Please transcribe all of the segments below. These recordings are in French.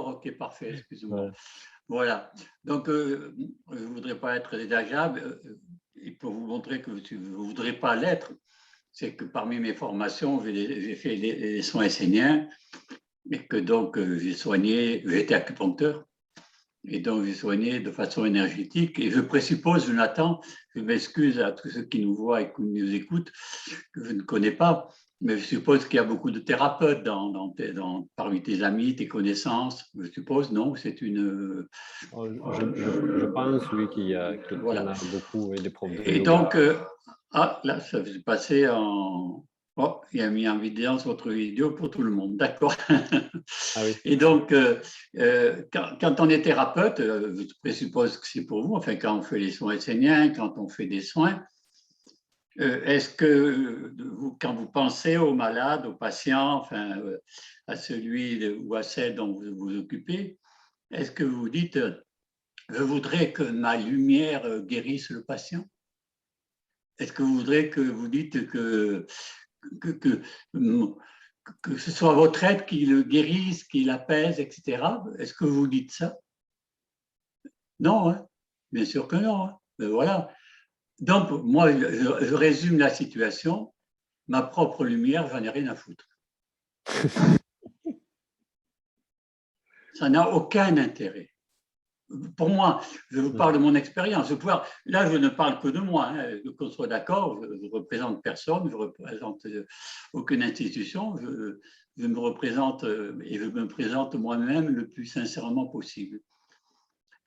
ok, parfait, excusez-moi. Ouais. Voilà. Donc, je ne voudrais pas être désagréable. Et pour vous montrer que vous ne voudrez pas l'être, c'est que parmi mes formations, j'ai fait les soins esséniens et que donc j'ai soigné, j'ai été acupuncteur et donc j'ai soigné de façon énergétique. Et je présuppose, Jonathan, je m'excuse à tous ceux qui nous voient et qui nous écoutent, que je ne connais pas, mais je suppose qu'il y a beaucoup de thérapeutes parmi tes amis, tes connaissances. Je suppose, non? C'est une. Je pense, oui, qu'il y en Voilà. a beaucoup, et des profs de Et yoga. donc, là, ça s'est passé en. Oh, il a mis en vidéo votre vidéo pour tout le monde. D'accord. Ah oui. Et donc, quand on est thérapeute, je présuppose que c'est pour vous, enfin, quand on fait les soins esséniens, quand on fait des soins, est-ce que quand vous pensez aux malades, aux patients, enfin, à celui ou à celle dont vous vous occupez, est-ce que vous dites, je voudrais que ma lumière guérisse le patient? Est-ce que vous voudrez que vous dites que, que, que ce soit votre aide qui le guérisse, qui l'apaise, etc. Est-ce que vous dites ça? Non, hein? Bien sûr que non. Hein? Ben voilà. Donc, moi, je résume la situation. Ma propre lumière, j'en ai rien à foutre. Ça n'a aucun intérêt. Pour moi, je vous parle de mon expérience. Là, je ne parle que de moi, hein, qu'on soit d'accord, je ne représente personne, je ne représente aucune institution, je me représente et je me présente moi-même le plus sincèrement possible.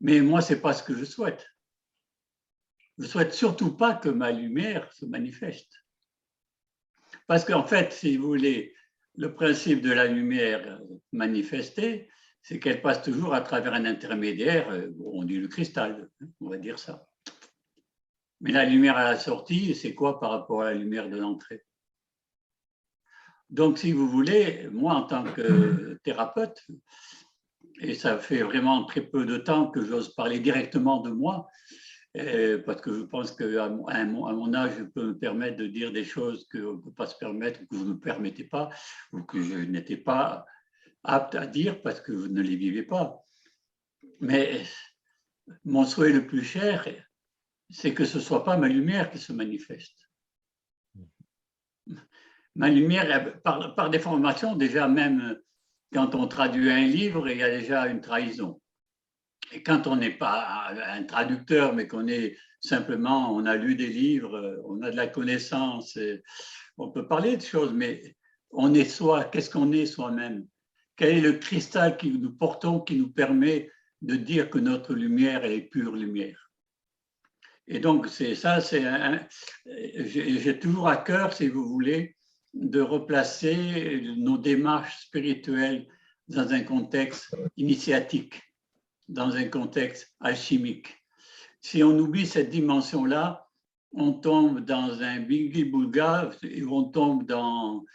Mais moi, ce n'est pas ce que je souhaite. Je ne souhaite surtout pas que ma lumière se manifeste. Parce qu'en fait, si vous voulez, le principe de la lumière manifestée, c'est qu'elle passe toujours à travers un intermédiaire, on dit le cristal, on va dire ça. Mais la lumière à la sortie, c'est quoi par rapport à la lumière de l'entrée? Donc, si vous voulez, moi, en tant que thérapeute, et ça fait vraiment très peu de temps que j'ose parler directement de moi, parce que je pense qu'à mon âge, je peux me permettre de dire des choses qu'on ne peut pas se permettre, ou que je ne me permettais pas, ou que je n'étais pas apte à dire parce que vous ne les vivez pas. Mais mon souhait le plus cher, c'est que ce ne soit pas ma lumière qui se manifeste. Ma lumière, par des formations, déjà même quand on traduit un livre, il y a déjà une trahison. Et quand on n'est pas un traducteur, mais qu'on est simplement, on a lu des livres, on a de la connaissance, on peut parler de choses, mais on est soi, qu'est-ce qu'on est soi-même? Quel est le cristal que nous portons qui nous permet de dire que notre lumière est pure lumière? Et donc, c'est ça, j'ai toujours à cœur, si vous voulez, de replacer nos démarches spirituelles dans un contexte initiatique, dans un contexte alchimique. Si on oublie cette dimension-là, on tombe dans un bigi-boulga, on tombe dans,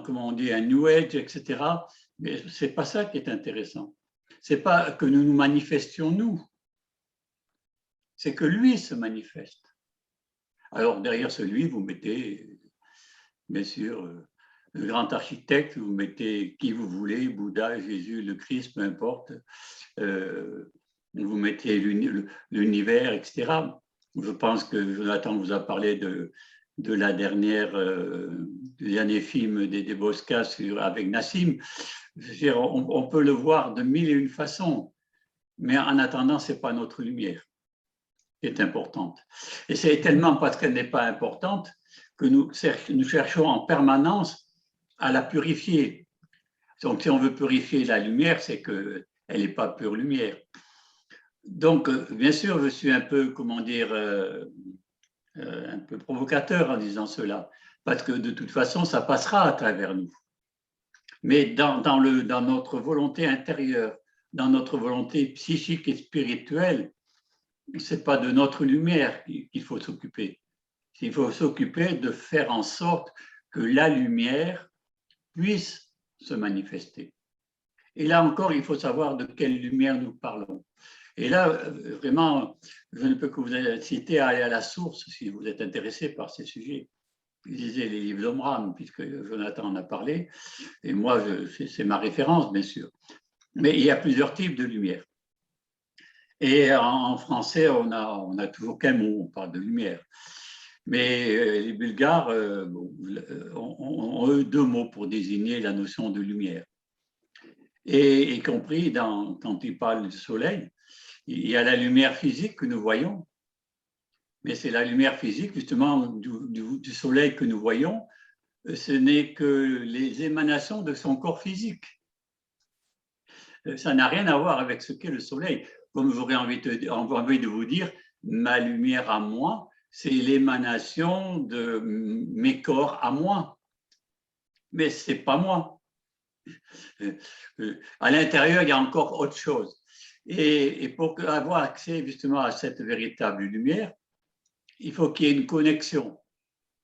comment on dit, un New Age, etc. Mais ce n'est pas ça qui est intéressant. Ce n'est pas que nous nous manifestions nous, c'est que lui se manifeste. Alors derrière celui, vous mettez, bien sûr, le grand architecte, vous mettez qui vous voulez, Bouddha, Jésus, le Christ, peu importe, vous mettez l'univers, etc. Je pense que Jonathan vous a parlé de la dernière, du dernier film des Bosca avec Nassim. Dire, on peut le voir de mille et une façons, mais en attendant, ce n'est pas notre lumière qui est importante. Et c'est tellement parce qu'elle n'est pas importante que nous cherchons en permanence à la purifier. Donc, si on veut purifier la lumière, c'est qu'elle n'est pas pure lumière. Donc, bien sûr, je suis un peu, comment dire, un peu provocateur en disant cela, parce que de toute façon, ça passera à travers nous. Mais dans notre volonté intérieure, dans notre volonté psychique et spirituelle, ce n'est pas de notre lumière qu'il faut s'occuper. Il faut s'occuper de faire en sorte que la lumière puisse se manifester. Et là encore, il faut savoir de quelle lumière nous parlons. Et là, vraiment, je ne peux que vous inciter à aller à la source si vous êtes intéressé par ces sujets. Lisez les livres d'Omram, puisque Jonathan en a parlé, et moi, c'est ma référence, bien sûr. Mais il y a plusieurs types de lumière. Et en français, on a toujours qu'un mot, on parle de lumière. Mais les Bulgares ont eu deux mots pour désigner la notion de lumière. Et y compris quand ils parlent du soleil, il y a la lumière physique que nous voyons, mais c'est la lumière physique justement du soleil que nous voyons, ce n'est que les émanations de son corps physique. Ça n'a rien à voir avec ce qu'est le soleil. Comme j'aurais envie de vous dire, ma lumière à moi, c'est l'émanation de mes corps à moi. Mais ce n'est pas moi. À l'intérieur, il y a encore autre chose. Et pour avoir accès justement à cette véritable lumière, il faut qu'il y ait une connexion.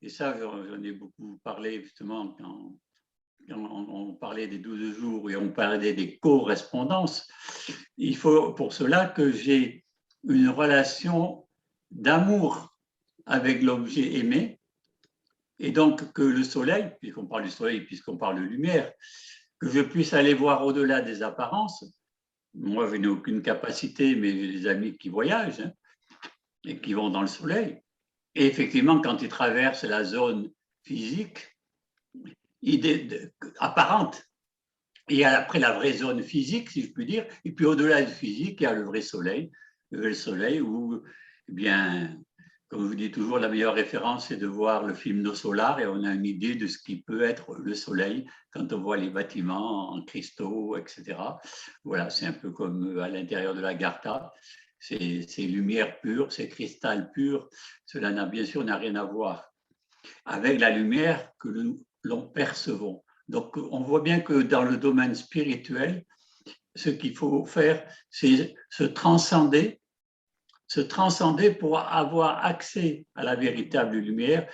Et ça, j'en ai beaucoup parlé justement quand on parlait des 12 jours et on parlait des correspondances. Il faut pour cela que j'ai une relation d'amour avec l'objet aimé. Et donc que le soleil, puisqu'on parle du soleil, puisqu'on parle de lumière, que je puisse aller voir au-delà des apparences. Moi, je n'ai aucune capacité, mais j'ai des amis qui voyagent et qui vont dans le soleil. Et effectivement, quand ils traversent la zone physique, apparente, il y a après la vraie zone physique, si je puis dire, et puis au-delà du physique, il y a le vrai soleil où, eh bien, comme je vous dis toujours, la meilleure référence, c'est de voir le film Nos Solar et on a une idée de ce qui peut être le soleil quand on voit les bâtiments en cristaux, etc. Voilà, c'est un peu comme à l'intérieur de la Gartha. C'est lumière pure, c'est cristal pur. Cela bien sûr n'a rien à voir avec la lumière que l'on percevons. Donc, on voit bien que dans le domaine spirituel, ce qu'il faut faire, c'est se transcender pour avoir accès à la véritable lumière.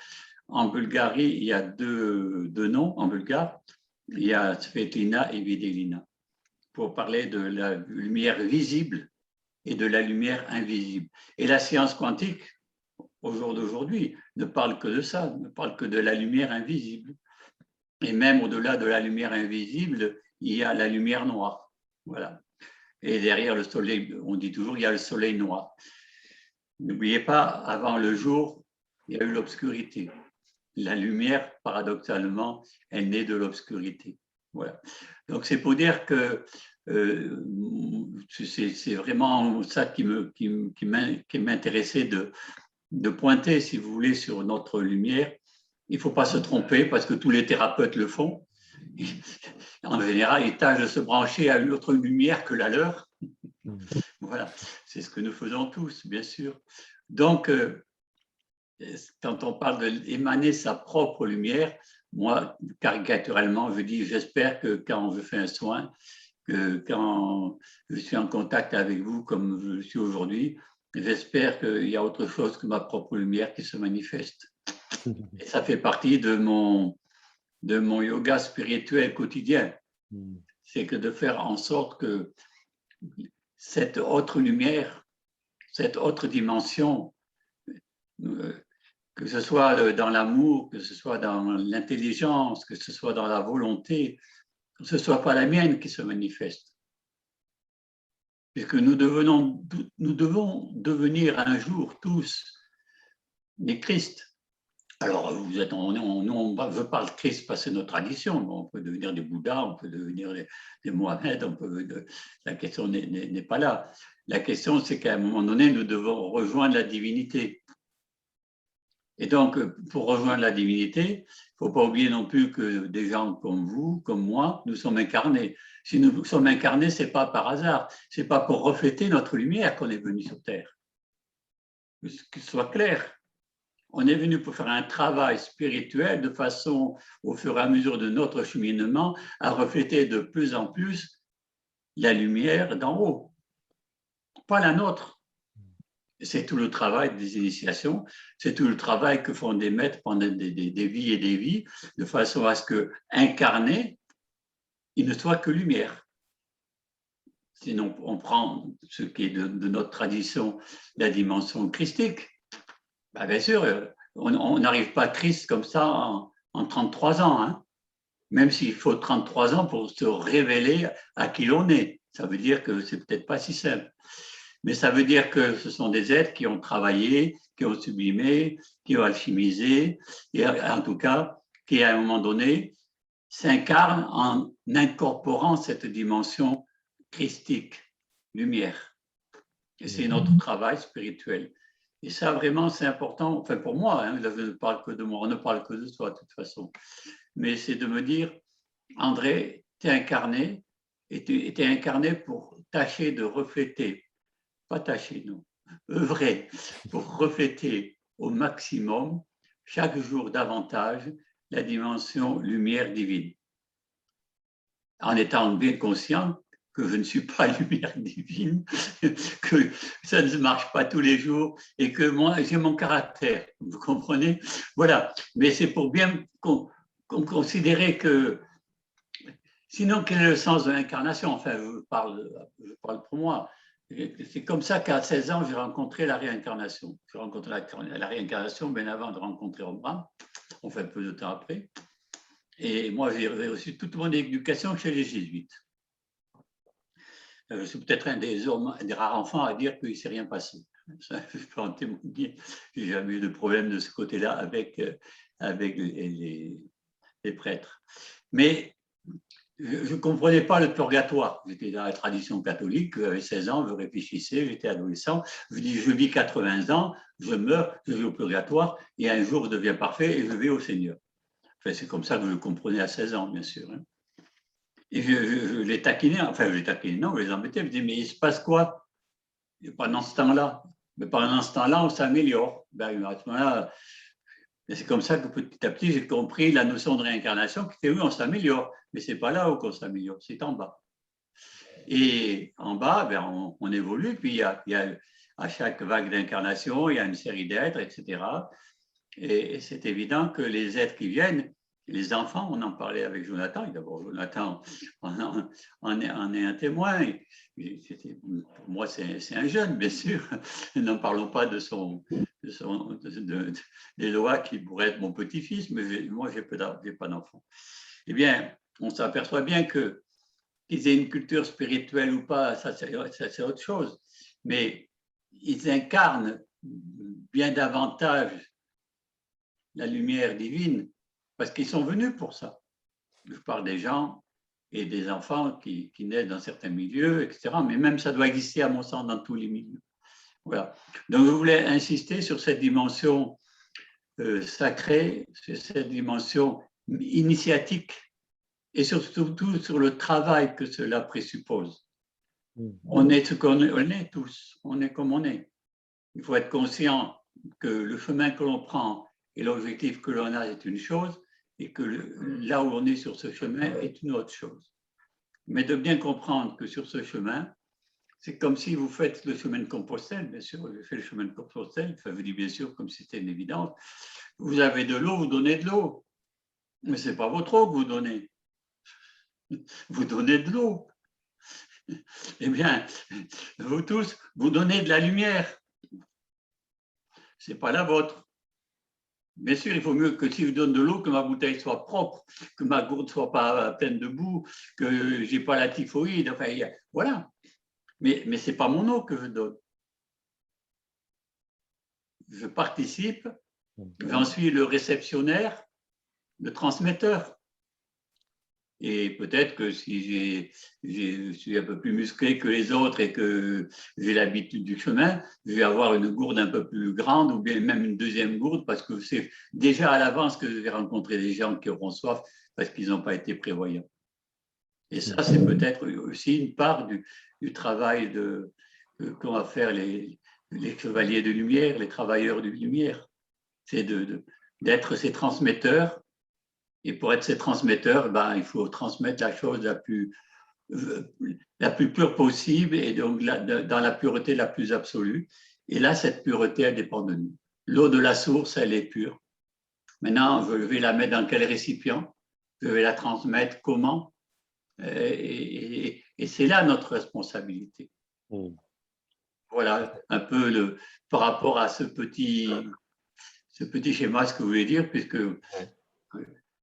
En Bulgarie, il y a deux noms en bulgare. Il y a Svetlina et Videlina, pour parler de la lumière visible et de la lumière invisible. Et la science quantique, au jour d'aujourd'hui, ne parle que de ça, ne parle que de la lumière invisible. Et même au-delà de la lumière invisible, il y a la lumière noire. Voilà. Et derrière le soleil, on dit toujours, il y a le soleil noir. N'oubliez pas, avant le jour, il y a eu l'obscurité. La lumière, paradoxalement, elle naît de l'obscurité. Voilà. Donc, c'est pour dire que c'est vraiment ça qui m'intéressait de pointer, si vous voulez, sur notre lumière. Il ne faut pas se tromper parce que tous les thérapeutes le font. En général, ils tâchent de se brancher à une autre lumière que la leur. Voilà, c'est ce que nous faisons tous, bien sûr. Donc, quand on parle d'émaner sa propre lumière, moi, caricaturalement, je dis, j'espère que quand je fais un soin, que quand je suis en contact avec vous, comme je le suis aujourd'hui, j'espère qu'il y a autre chose que ma propre lumière qui se manifeste. Et ça fait partie de mon yoga spirituel quotidien. C'est que de faire en sorte que cette autre lumière, cette autre dimension, que ce soit dans l'amour, que ce soit dans l'intelligence, que ce soit dans la volonté, que ce ne soit pas la mienne qui se manifeste. Puisque nous devons devenir un jour tous des Christ. Alors, nous, je parle de Christ parce que c'est notre tradition. On peut devenir des Bouddhas, on peut devenir des Mohamed, la question n'est pas là. La question, c'est qu'à un moment donné, nous devons rejoindre la divinité. Et donc, pour rejoindre la divinité, il ne faut pas oublier non plus que des gens comme vous, comme moi, nous sommes incarnés. Si nous sommes incarnés, ce n'est pas par hasard. Ce n'est pas pour refléter notre lumière qu'on est venu sur Terre. Que ce soit clair. On est venu pour faire un travail spirituel de façon, au fur et à mesure de notre cheminement, à refléter de plus en plus la lumière d'en haut, pas la nôtre. C'est tout le travail des initiations, c'est tout le travail que font des maîtres pendant des vies et des vies, de façon à ce que, incarné, il ne soit que lumière. Sinon, on prend ce qui est de notre tradition, la dimension christique. Ben, bien sûr, on n'arrive pas à Christ comme ça en 33 ans, hein, même s'il faut 33 ans pour se révéler à qui l'on est. Ça veut dire que c'est peut-être pas si simple. Mais ça veut dire que ce sont des êtres qui ont travaillé, qui ont sublimé, qui ont alchimisé, et en tout cas, qui à un moment donné s'incarnent en incorporant cette dimension christique, lumière. Et c'est notre travail spirituel. Et ça, vraiment, c'est important, enfin pour moi, hein, je ne parle que de moi, on ne parle que de soi de toute façon, mais c'est de me dire, André, tu es incarné, et tu es incarné pour tâcher de refléter, pas tâcher, non, œuvrer, pour refléter au maximum, chaque jour davantage, la dimension lumière divine. En étant bien conscient que je ne suis pas lumière divine, que ça ne marche pas tous les jours et que moi, j'ai mon caractère, vous comprenez? Voilà, mais c'est pour bien considérer que, sinon, quel est le sens de l'incarnation? Enfin, je parle pour moi. C'est comme ça qu'à 16 ans, j'ai rencontré la réincarnation. J'ai rencontré la réincarnation bien avant de rencontrer Abraham, enfin peu de temps après. Et moi, j'ai reçu toute mon éducation chez les jésuites. Je suis peut-être un des rares enfants à dire qu'il ne s'est rien passé. Ça, je peux en témoigner. Je n'ai jamais eu de problème de ce côté-là avec les prêtres. Mais je ne comprenais pas le purgatoire. J'étais dans la tradition catholique, j'avais 16 ans, je réfléchissais, j'étais adolescent. Je dis, je vis 80 ans, je meurs, je vis au purgatoire, et un jour je deviens parfait et je vais au Seigneur. Enfin, c'est comme ça que je le comprenais à 16 ans, bien sûr. Hein. Et je les taquinais, enfin, je les taquinais, non, je les embêtais. Je me disais, mais il se passe quoi pendant ce temps-là? Mais pendant ce temps-là, on s'améliore. Ben, à ce moment-là, c'est comme ça que petit à petit, j'ai compris la notion de réincarnation, qui était oui, on s'améliore. Mais ce n'est pas là où on s'améliore, c'est en bas. Et en bas, ben, on évolue, puis il y a à chaque vague d'incarnation, il y a une série d'êtres, etc. Et c'est évident que les êtres qui viennent, les enfants, on en parlait avec Jonathan, et d'abord Jonathan en est un témoin. Pour moi, c'est un jeune, bien sûr. N'en parlons pas d'Éloi qui pourrait être mon petit-fils, mais moi, je n'ai pas d'enfant. Eh bien, on s'aperçoit bien que qu'ils aient une culture spirituelle ou pas, ça c'est autre chose. Mais ils incarnent bien davantage la lumière divine, parce qu'ils sont venus pour ça. Je parle des gens et des enfants qui naissent dans certains milieux, etc. Mais même ça doit exister, à mon sens, dans tous les milieux. Voilà. Donc, je voulais insister sur cette dimension sacrée, sur cette dimension initiatique et surtout sur le travail que cela présuppose. On est ce qu'on est tous, on est comme on est. Il faut être conscient que le chemin que l'on prend et l'objectif que l'on a est une chose, et que là où on est sur ce chemin est une autre chose. Mais de bien comprendre que sur ce chemin, c'est comme si vous faites le chemin de Compostelle, bien sûr, je fais le chemin de Compostelle, enfin, je dis bien sûr comme si c'était une évidence. Vous avez de l'eau, vous donnez de l'eau. Mais ce n'est pas votre eau que vous donnez. Vous donnez de l'eau. Eh bien, vous tous, vous donnez de la lumière. Ce n'est pas la vôtre. Bien sûr, il faut mieux que si je donne de l'eau, que ma bouteille soit propre, que ma gourde ne soit pas pleine de boue, que je n'ai pas la typhoïde. Enfin, voilà. Mais ce n'est pas mon eau que je donne. Je participe, j'en suis le réceptionnaire, le transmetteur. Et peut-être que si je suis un peu plus musclé que les autres et que j'ai l'habitude du chemin, je vais avoir une gourde un peu plus grande ou bien même une deuxième gourde parce que c'est déjà à l'avance que je vais rencontrer des gens qui auront soif parce qu'ils n'ont pas été prévoyants. Et ça, c'est peut-être aussi une part du travail qu'ont à faire les chevaliers de lumière, les travailleurs de lumière. C'est d'être ces transmetteurs. Et pour être ces transmetteurs, ben, il faut transmettre la chose la plus pure possible et donc dans la pureté la plus absolue. Et là, cette pureté, elle dépend de nous. L'eau de la source, elle est pure. Maintenant, je vais la mettre dans quel récipient? Je vais la transmettre comment? Et c'est là notre responsabilité. Voilà un peu par rapport à ce petit schéma, ce que vous voulez dire, puisque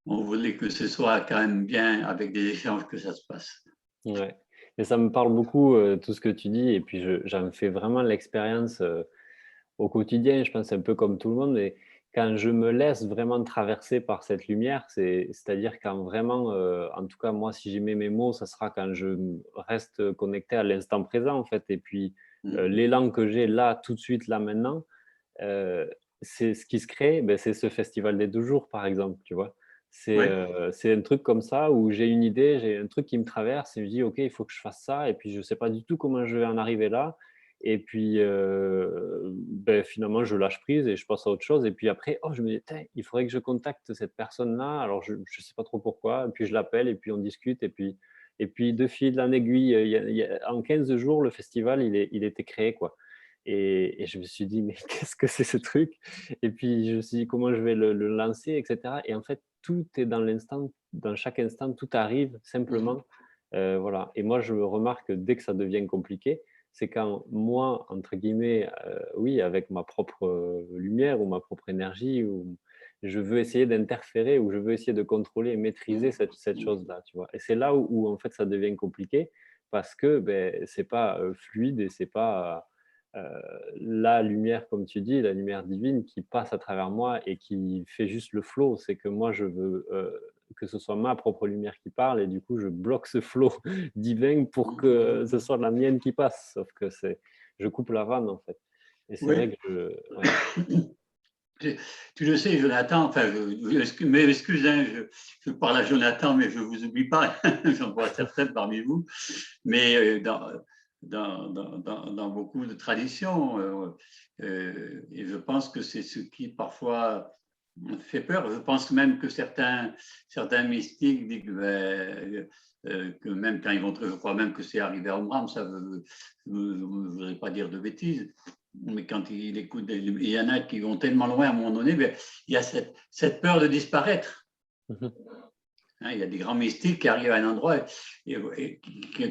on voulait que ce soit quand même bien avec des échanges que ça se passe. Ouais. Et ça me parle beaucoup, tout ce que tu dis et puis j'en fais vraiment l'expérience, au quotidien. Je pense un peu comme tout le monde et quand je me laisse vraiment traverser par cette lumière, c'est-à-dire quand vraiment, en tout cas moi si j'y mets mes mots, ça sera quand je reste connecté à l'instant présent en fait et puis, l'élan que j'ai là, tout de suite, là, maintenant, Heu, c'est ce qui se crée, beh, c'est ce festival des 2 jours, par exemple, tu vois? Oui, C'est un truc comme ça où j'ai une idée, j'ai un truc qui me traverse et je dis: «OK, il faut que je fasse ça» et puis je sais pas du tout comment je vais en arriver là et puis, beh, finalement, je lâche prise et je passe à autre chose et puis après, oh, je me dis: «Tain, il faudrait que je contacte cette personne-là». Alors je sais pas trop pourquoi et puis je l'appelle et puis on discute et puis de fil en aiguille, il y a en 15 jours, le festival, il était créé, quoi. Et je me suis dit: «Mais qu'est-ce que c'est ce truc?» Et puis je me suis dit: «Comment je vais le lancer?» et cetera et en fait, tout est dans l'instant, dans chaque instant, tout arrive simplement, voilà et moi, je remarque que dès que ça devient compliqué, c'est quand moi, entre guillemets, oui, avec ma propre, lumière ou ma propre énergie ou je veux essayer d'interférer ou je veux essayer de contrôler et maîtriser cette chose-là, tu vois? Et c'est là où en fait, ça devient compliqué parce que, beh, c'est pas, fluide et c'est pas, la lumière, comme tu dis, la lumière divine qui passe à travers moi et qui fait juste le flow. C'est que moi, je veux que ce soit ma propre lumière qui parle et du coup, je bloque ce flow divin pour que ce soit la mienne qui passe. Sauf que je coupe la vanne en fait. Et c'est vrai oui. que ouais. Tu tu le sais, Jonathan, enfin, m'excuse, hein, je parle à Jonathan, mais je ne vous oublie pas, j'en vois certains parmi vous, mais dans beaucoup de traditions, et je pense que c'est ce qui parfois fait peur. Je pense même que certains mystiques disent que même quand ils vont, je crois même que c'est arrivé à Omram, ça je ne voudrais pas dire de bêtises, mais quand il écoute, il y en a qui vont tellement loin à un moment donné, ben, il y a cette peur de disparaître. Hein, il y a des grands mystiques qui arrivent à un endroit et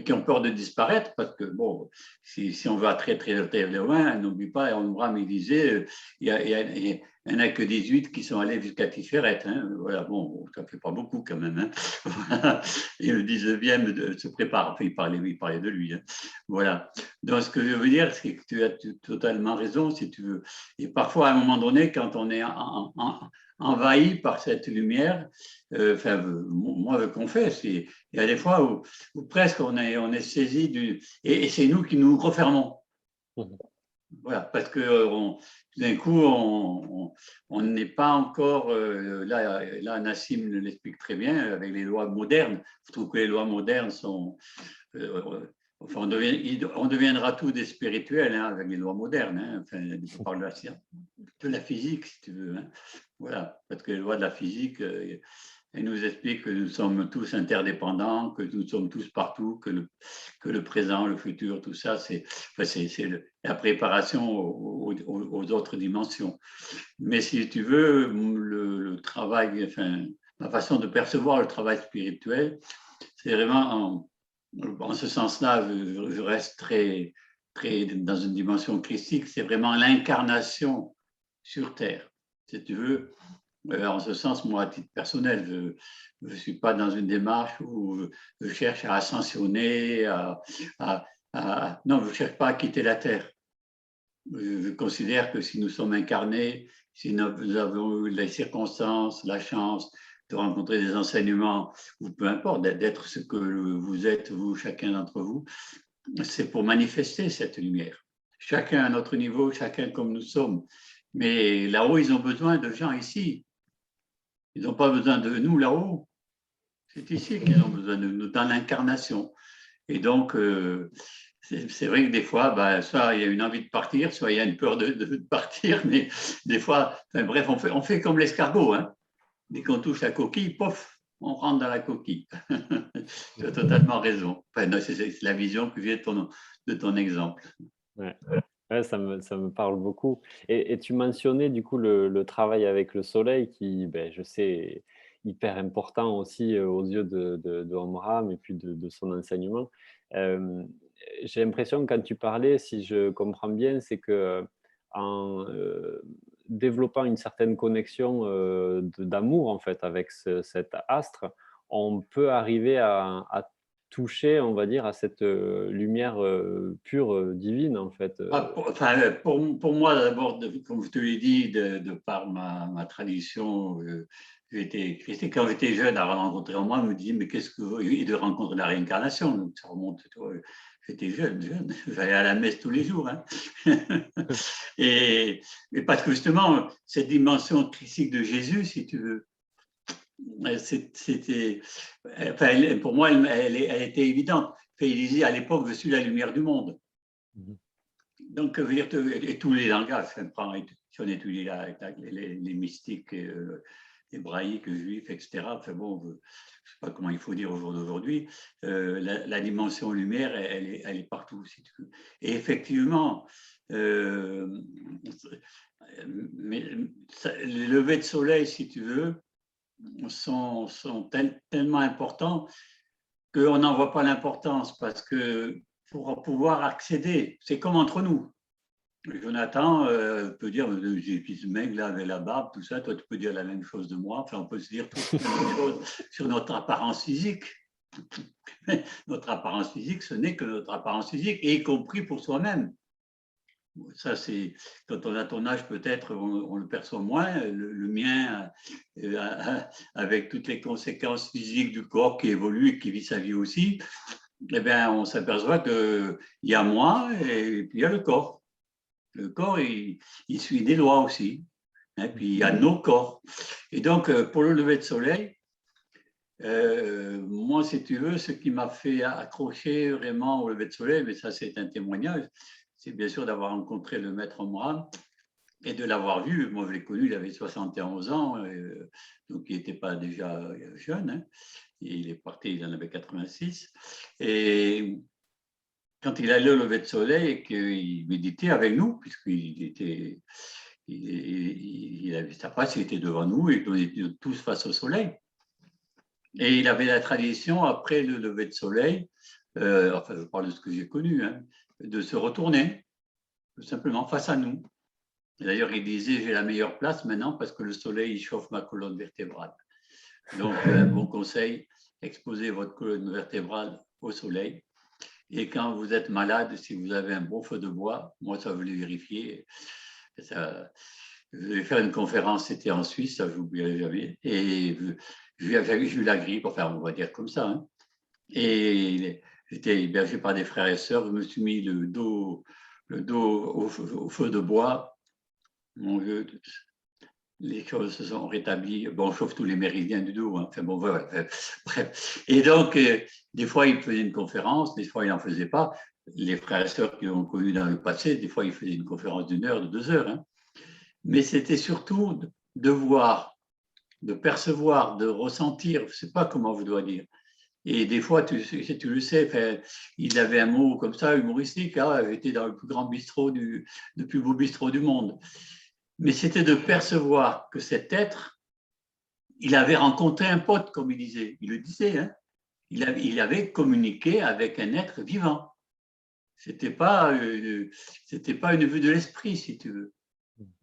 qui ont peur de disparaître parce que, bon, si on va très, très, très loin, n'oublie pas, Abraham, il disait, il y en a que 18 qui sont allés jusqu'à Tiferet. Hein, voilà, bon, ça ne fait pas beaucoup quand même. Hein, voilà. Et le 19e se prépare. Enfin, il parlait de lui. Hein, voilà. Donc, ce que je veux dire, c'est que tu as totalement raison, si tu veux. Et parfois, à un moment donné, quand on est envahi par cette lumière, enfin, moi, je confesse, il y a des fois où presque on est saisi et c'est nous qui nous refermons. Voilà, parce que tout d'un coup, on n'est pas encore, là, Nassim l'explique très bien, avec les lois modernes. Je trouve que les lois modernes sont, enfin, on deviendra tous des spirituels, hein, avec les lois modernes. Hein, enfin, on parle de la physique, si tu veux. Hein. Voilà, parce que les lois de la physique, elles nous expliquent que nous sommes tous interdépendants, que nous sommes tous partout, que le présent, le futur, tout ça, c'est la préparation aux autres dimensions. Mais si tu veux, le travail, enfin, ma façon de percevoir le travail spirituel, c'est vraiment en ce sens-là, je reste très, très dans une dimension christique, c'est vraiment l'incarnation sur Terre. Si tu veux, en ce sens, moi, à titre personnel, je ne suis pas dans une démarche où je cherche à ascensionner, non, je ne cherche pas à quitter la Terre. Je considère que si nous sommes incarnés, si nous avons eu les circonstances, la chance de rencontrer des enseignements, ou peu importe, d'être ce que vous êtes, vous, chacun d'entre vous, c'est pour manifester cette lumière. Chacun à notre niveau, chacun comme nous sommes. Mais là-haut, ils ont besoin de gens ici. Ils n'ont pas besoin de nous là-haut. C'est ici qu'ils ont besoin de nous, dans l'incarnation. Et donc, c'est vrai que des fois, ben, soit il y a une envie de partir, soit il y a une peur de partir, mais des fois, enfin, bref, on fait comme l'escargot. Hein. Dès qu'on touche la coquille, pof, on rentre dans la coquille. Tu as totalement raison. Enfin, c'est la vision que j'ai de ton exemple. Ouais. Ouais, ça me parle beaucoup et tu mentionnais du coup le travail avec le soleil qui, beh, je sais, est hyper important aussi, aux yeux de Omram et puis de son enseignement. Hem, j'ai l'impression que quand tu parlais, si je comprends bien, c'est que en, développant une certaine connexion, d'amour en fait avec cet astre, on peut arriver à toucher, on va dire, à cette lumière pure, divine, en fait. Pour moi, d'abord, comme je te l'ai dit, de par ma tradition, j'ai été chrétien. Quand j'étais jeune, avant de rencontrer moi, je me disais, mais qu'est-ce que. Et de rencontrer la réincarnation, donc ça remonte, j'étais jeune, j'allais à la messe tous les jours. Hein. et parce que justement, cette dimension christique de Jésus, si tu veux, c'était. Enfin, pour moi, elle était évidente. Il disait à l'époque, je suis la lumière du monde. Donc, et tous les langages, si on étudie les mystiques hébraïques, juifs, etc., enfin bon, je ne sais pas comment il faut dire au jour d'aujourd'hui, la dimension lumière, elle est partout, si tu veux. Et effectivement, les levées de soleil, si tu veux, sont tellement importants qu'on n'en voit pas l'importance parce que pour pouvoir accéder, c'est comme entre nous. Jonathan peut dire, j'ai ce mec là avec la barbe, tout ça, toi tu peux dire la même chose de moi, enfin on peut se dire toutes les choses sur notre apparence physique. Mais notre apparence physique, ce n'est que notre apparence physique, y compris pour soi-même. Ça, c'est quand on a ton âge, peut-être on le perçoit moins. Le mien, avec toutes les conséquences physiques du corps qui évolue et qui vit sa vie aussi, eh bien, on s'aperçoit qu'il y a moi et puis il y a le corps. Le corps, il suit des lois aussi. Hein, puis il y a nos corps. Et donc, pour le lever de soleil, moi, si tu veux, ce qui m'a fait accrocher vraiment au lever de soleil, mais ça, c'est un témoignage, c'est bien sûr d'avoir rencontré le maître Omran et de l'avoir vu. Moi, je l'ai connu, il avait 71 ans, donc il n'était pas déjà jeune. Hein. Il est parti, il en avait 86. Et quand il allait au lever de soleil et qu'il méditait avec nous, puisqu'il était, il avait sa face, il était devant nous et qu'on était tous face au soleil. Et il avait la tradition, après le lever de soleil, enfin, je parle de ce que j'ai connu, hein, de se retourner, tout simplement face à nous. D'ailleurs, il disait, j'ai la meilleure place maintenant parce que le soleil il chauffe ma colonne vertébrale. Donc, un bon conseil, exposez votre colonne vertébrale au soleil. Et quand vous êtes malade, si vous avez un bon feu de bois, moi, ça, je l'ai vérifié. Ça, je vais faire une conférence, c'était en Suisse, ça, je n'oublierai jamais. Et j'ai eu la grippe, enfin, on va dire comme ça. Hein. Et j'étais hébergé par des frères et sœurs. Je me suis mis le dos au feu de bois. Mon Dieu, les choses se sont rétablies. Bon, sauf tous les méridiens du dos. Hein. Enfin, bon, voilà. Bref. Et donc, des fois, il faisait une conférence, des fois, il n'en faisait pas. Les frères et sœurs qui ont connu dans le passé, des fois, ils faisaient une conférence d'1 heure, de 2 heures. Hein. Mais c'était surtout de voir, de percevoir, de ressentir, je ne sais pas comment je dois dire. Et des fois, tu le sais, il avait un mot comme ça, humoristique, hein, j'étais dans le plus grand bistrot, le plus beau bistrot du monde. Mais c'était de percevoir que cet être, il avait rencontré un pote, comme il disait. Il le disait, hein. Il avait communiqué avec un être vivant. C'était pas une vue de l'esprit, si tu veux.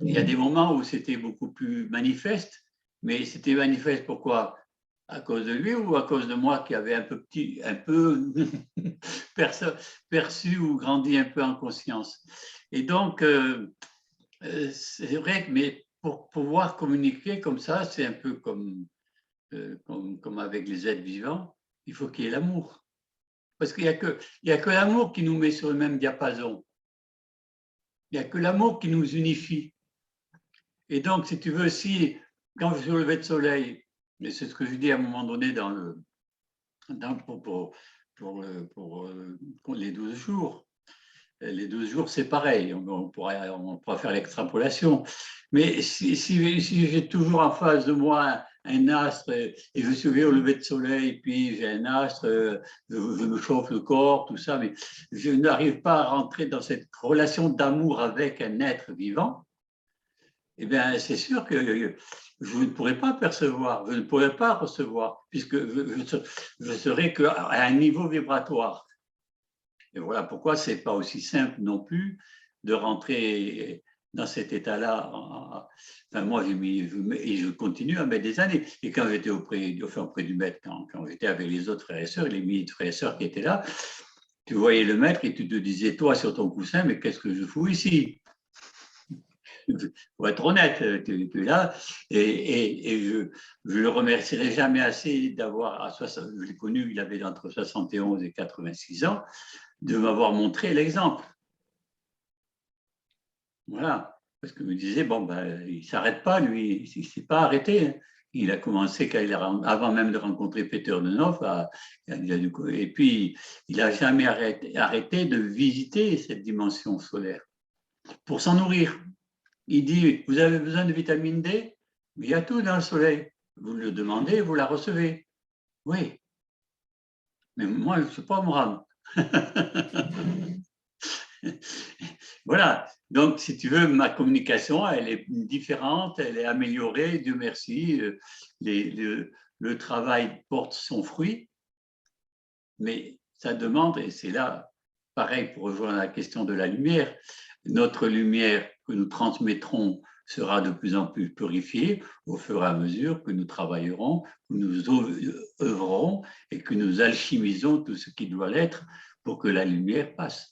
Il y a des moments où c'était beaucoup plus manifeste, mais c'était manifeste pourquoi? À cause de lui ou à cause de moi qui avait un peu perçu ou grandi un peu en conscience. Et donc, c'est vrai que mais pour pouvoir communiquer comme ça, c'est un peu comme avec les êtres vivants, il faut qu'il y ait l'amour. Parce qu'il n'y a que l'amour qui nous met sur le même diapason. Il n'y a que l'amour qui nous unifie. Et donc, si tu veux, quand je suis au lever de soleil, et c'est ce que je dis à un moment donné pour les 12 jours, les 12 jours, c'est pareil, on pourra faire l'extrapolation. Mais si j'ai toujours en face de moi un astre et je suis au lever de soleil, puis j'ai un astre, je me chauffe le corps, tout ça, mais je n'arrive pas à rentrer dans cette relation d'amour avec un être vivant, eh bien, c'est sûr que je ne pourrais pas percevoir, je ne pourrais pas recevoir, puisque je serais qu'à un niveau vibratoire. Et voilà pourquoi ce n'est pas aussi simple non plus de rentrer dans cet état-là Enfin, moi, et je continue à mettre des années. Et quand j'étais auprès du maître, quand j'étais avec les autres frères et sœurs, les milliers de frères et sœurs qui étaient là, tu voyais le maître et tu te disais, toi, sur ton coussin, mais qu'est-ce que je fous ici? Pour être honnête, tu es là. Et je ne le remercierai jamais assez d'avoir, je l'ai connu, il avait entre 71 et 86 ans, de m'avoir montré l'exemple. Voilà. Parce que je me disais, bon, ben, il ne s'arrête pas, lui, il ne s'est pas arrêté. Il a commencé avant même de rencontrer Peter de Neuf. Et puis, il n'a jamais arrêté de visiter cette dimension solaire pour s'en nourrir. Il dit, vous avez besoin de vitamine D? Il y a tout dans le soleil. Vous le demandez, vous la recevez. Oui. Mais moi, je ne suis pas Mourad. Voilà. Donc, si tu veux, ma communication, elle est différente, elle est améliorée, Dieu merci. Le travail porte son fruit, mais ça demande, et c'est là, pareil, pour rejoindre la question de la lumière, notre lumière que nous transmettrons sera de plus en plus purifiée au fur et à mesure que nous travaillerons, que nous œuvrerons et que nous alchimisons tout ce qui doit l'être pour que la lumière passe.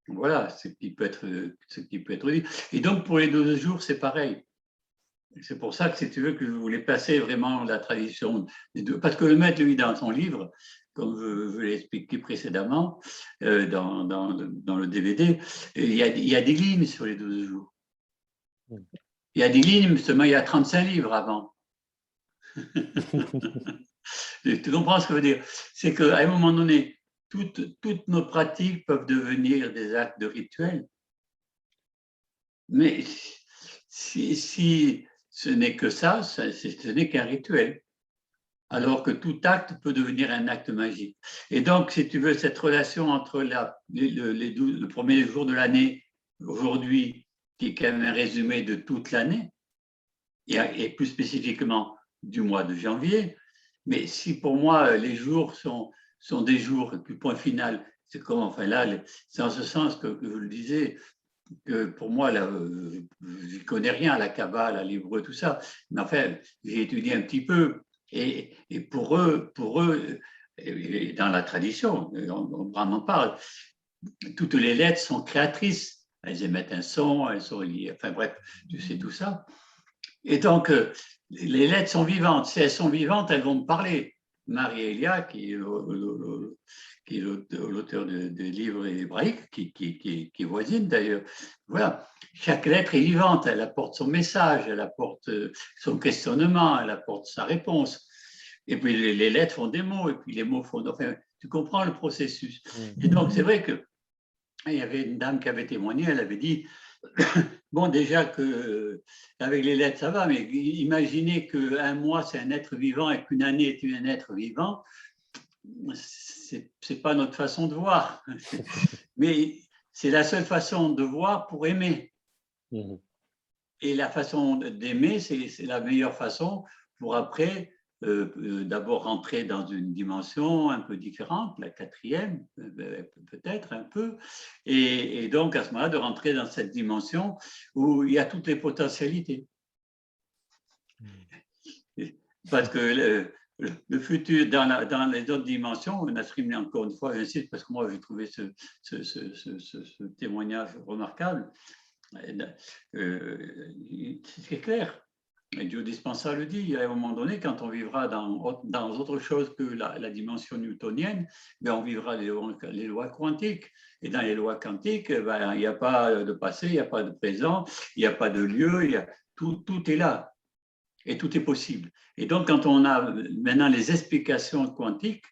Voilà ce qui peut être dit. Et donc, pour les 12 jours, c'est pareil. C'est pour ça que, si tu veux, que je voulais placer vraiment la tradition des deux. Parce que le maître, lui, dans son livre, comme je l'ai expliqué précédemment, dans le DVD, il y a des lignes sur les 12 jours. Il y a des lignes, mais seulement il y a 35 livres avant. Tu comprends ce que je veux dire? C'est qu'à un moment donné, toutes nos pratiques peuvent devenir des actes de rituel. Mais si ce n'est que ça, ce n'est qu'un rituel. Alors que tout acte peut devenir un acte magique. Et donc, si tu veux, cette relation entre le premier jour de l'année, aujourd'hui, qui est quand même un résumé de toute l'année, et plus spécifiquement du mois de janvier, mais si pour moi, les jours sont des jours, et puis point final, c'est comme, enfin là, c'est en ce sens que je le disais, que pour moi, là, je ne connais rien à la Kabbale, à l'hébreu, tout ça, mais enfin, j'ai étudié un petit peu, et pour eux, et dans la tradition, on en parle, toutes les lettres sont créatrices, elles émettent un son, elles sont liées, enfin bref, tu sais tout ça. Et donc, les lettres sont vivantes. Si elles sont vivantes, elles vont me parler. Marie-Elia, qui est l'auteur des livres hébraïques, qui est voisine d'ailleurs. Voilà. Chaque lettre est vivante, elle apporte son message, elle apporte son questionnement, elle apporte sa réponse. Et puis les lettres font des mots, et puis les mots font. Enfin, tu comprends le processus. Et donc, c'est vrai que il y avait une dame qui avait témoigné, elle avait dit, bon, déjà qu'avec les lettres, ça va, mais imaginez qu'un mois, c'est un être vivant et qu'une année est un être vivant, c'est pas notre façon de voir. Mais c'est la seule façon de voir pour aimer. Et la façon d'aimer, c'est la meilleure façon pour après d'abord rentrer dans une dimension un peu différente, la quatrième, peut-être un peu, et donc à ce moment-là de rentrer dans cette dimension où il y a toutes les potentialités. Parce que le futur, dans les autres dimensions, Nasrim, encore une fois, j'insiste parce que moi j'ai trouvé ce témoignage remarquable, c'est clair. Et Joe Dispenza le dit, à un moment donné, quand on vivra dans autre chose que la dimension newtonienne, ben on vivra les lois quantiques. Et dans les lois quantiques, ben, il n'y a pas de passé, il n'y a pas de présent, il n'y a pas de lieu, tout est là. Et tout est possible. Et donc, quand on a maintenant les explications quantiques,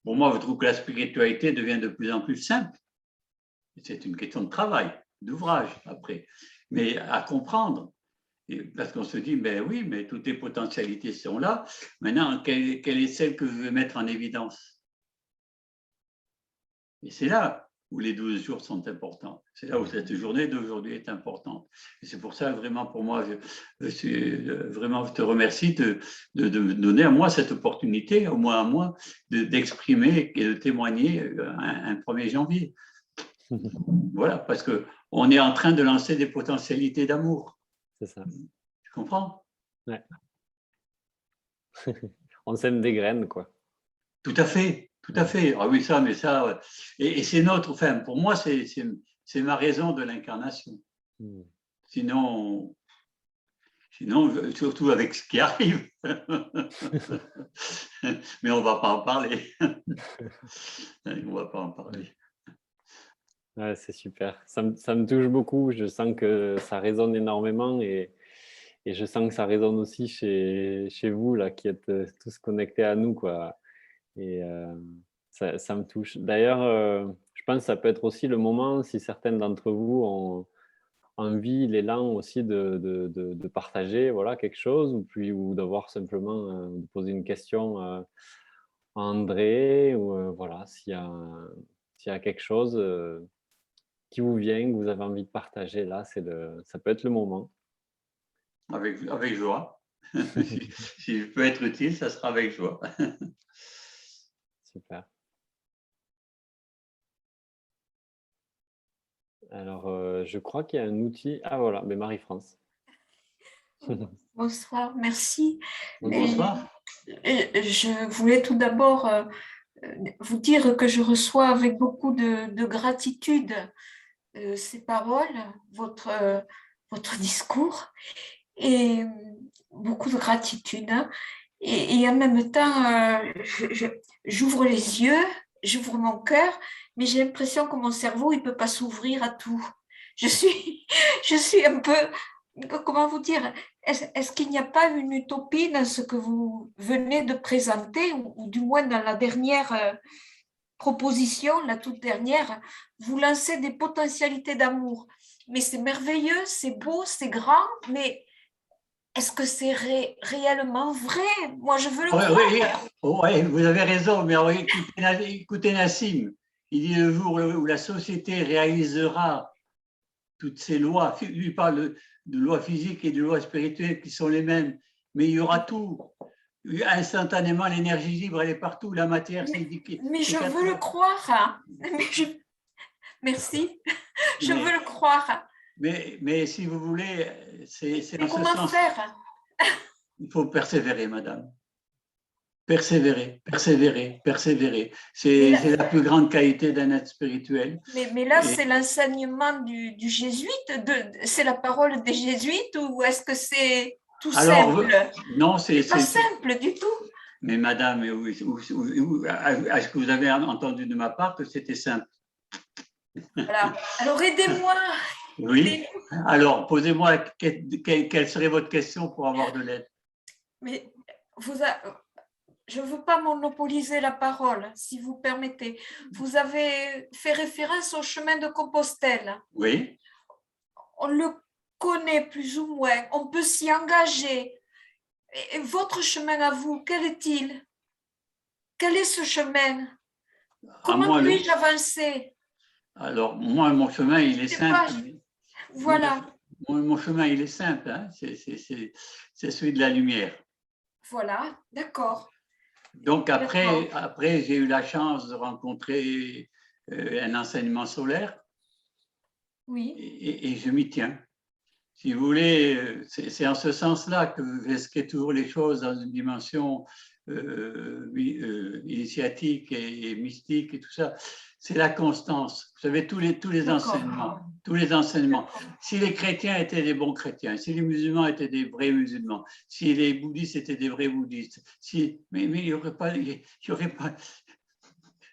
pour moi, je trouve que la spiritualité devient de plus en plus simple. C'est une question de travail, d'ouvrage après, mais à comprendre. Parce qu'on se dit, ben oui, mais toutes les potentialités sont là. Maintenant, quelle est celle que je veux mettre en évidence? Et c'est là où les 12 jours sont importants. C'est là où cette journée d'aujourd'hui est importante. Et c'est pour ça, vraiment, pour moi, je te remercie de me donner à moi cette opportunité, au moins à moi, d'exprimer et de témoigner un 1er janvier. Voilà, parce qu'on est en train de lancer des potentialités d'amour. C'est ça. Tu comprends? Ouais. On sème des graines, quoi. Tout à fait, tout à fait. Ah oui, ça, mais ça, et c'est notre, enfin, pour moi, c'est ma raison de l'incarnation. Sinon, surtout avec ce qui arrive. Mais on ne va pas en parler. On va pas en parler. Ouais, c'est super. Ça me touche beaucoup. Je sens que ça résonne énormément et je sens que ça résonne aussi chez vous, là, qui êtes tous connectés à nous, quoi. Et ça me touche. D'ailleurs, je pense que ça peut être aussi le moment, si certains d'entre vous ont envie, l'élan aussi de partager, voilà, quelque chose, ou d'avoir simplement de poser une question à André, ou voilà, s'il y a quelque chose qui vous vient, que vous avez envie de partager, là, ça peut être le moment. Avec joie. Si je peux être utile, ça sera avec joie. Super. Alors, je crois qu'il y a un outil. Ah voilà, mais Marie-France. Bonsoir, merci. Bonsoir. Je voulais tout d'abord vous dire que je reçois avec beaucoup de gratitude ces paroles, votre discours, et beaucoup de gratitude. Hein. Et en même temps, j'ouvre les yeux, j'ouvre mon cœur, mais j'ai l'impression que mon cerveau, il ne peut pas s'ouvrir à tout. Je suis un peu, comment vous dire, est-ce qu'il n'y a pas une utopie dans ce que vous venez de présenter, ou du moins dans la dernière proposition, la toute dernière, vous lancez des potentialités d'amour. Mais c'est merveilleux, c'est beau, c'est grand, mais est-ce que c'est réellement vrai? Moi, je veux le croire. Oui, vous avez raison, mais écoutez Nassim, il dit le jour où la société réalisera toutes ces lois, lui parle de lois physiques et de lois spirituelles qui sont les mêmes, mais il y aura tout. Instantanément, l'énergie libre, elle est partout, la matière, c'est indiqué. Mais je veux le croire. Hein. Merci. Je veux le croire. Mais si vous voulez, c'est en ce comment sens. Faire? Il faut persévérer, madame. Persévérer, persévérer, persévérer. C'est la plus grande qualité d'un être spirituel. Mais là, c'est l'enseignement du jésuite, c'est la parole des jésuites, ou est-ce que c'est tout simple? Non, c'est pas simple du tout. Mais madame, est-ce que vous avez entendu de ma part que c'était simple? Voilà. Alors aidez-moi. Oui. Alors, posez-moi quelle serait votre question pour avoir de l'aide. Mais je ne veux pas monopoliser la parole, si vous permettez. Vous avez fait référence au chemin de Compostelle. Oui. On le connaît plus ou moins, on peut s'y engager. Et votre chemin à vous, quel est-il? Quel est ce chemin? Comment puis-je avancer? Alors, moi, mon chemin, il est simple. Voilà. Mon chemin, il est simple. Hein. C'est celui de la lumière. Voilà, d'accord. Donc, après j'ai eu la chance de rencontrer un enseignement solaire. Oui. Et je m'y tiens. Si vous voulez, c'est en ce sens-là que j'explique toujours les choses dans une dimension initiatique et mystique et tout ça. C'est la constance. Vous savez, tous les enseignements. Si les chrétiens étaient des bons chrétiens, si les musulmans étaient des vrais musulmans, si les bouddhistes étaient des vrais bouddhistes, mais il n'y aurait pas.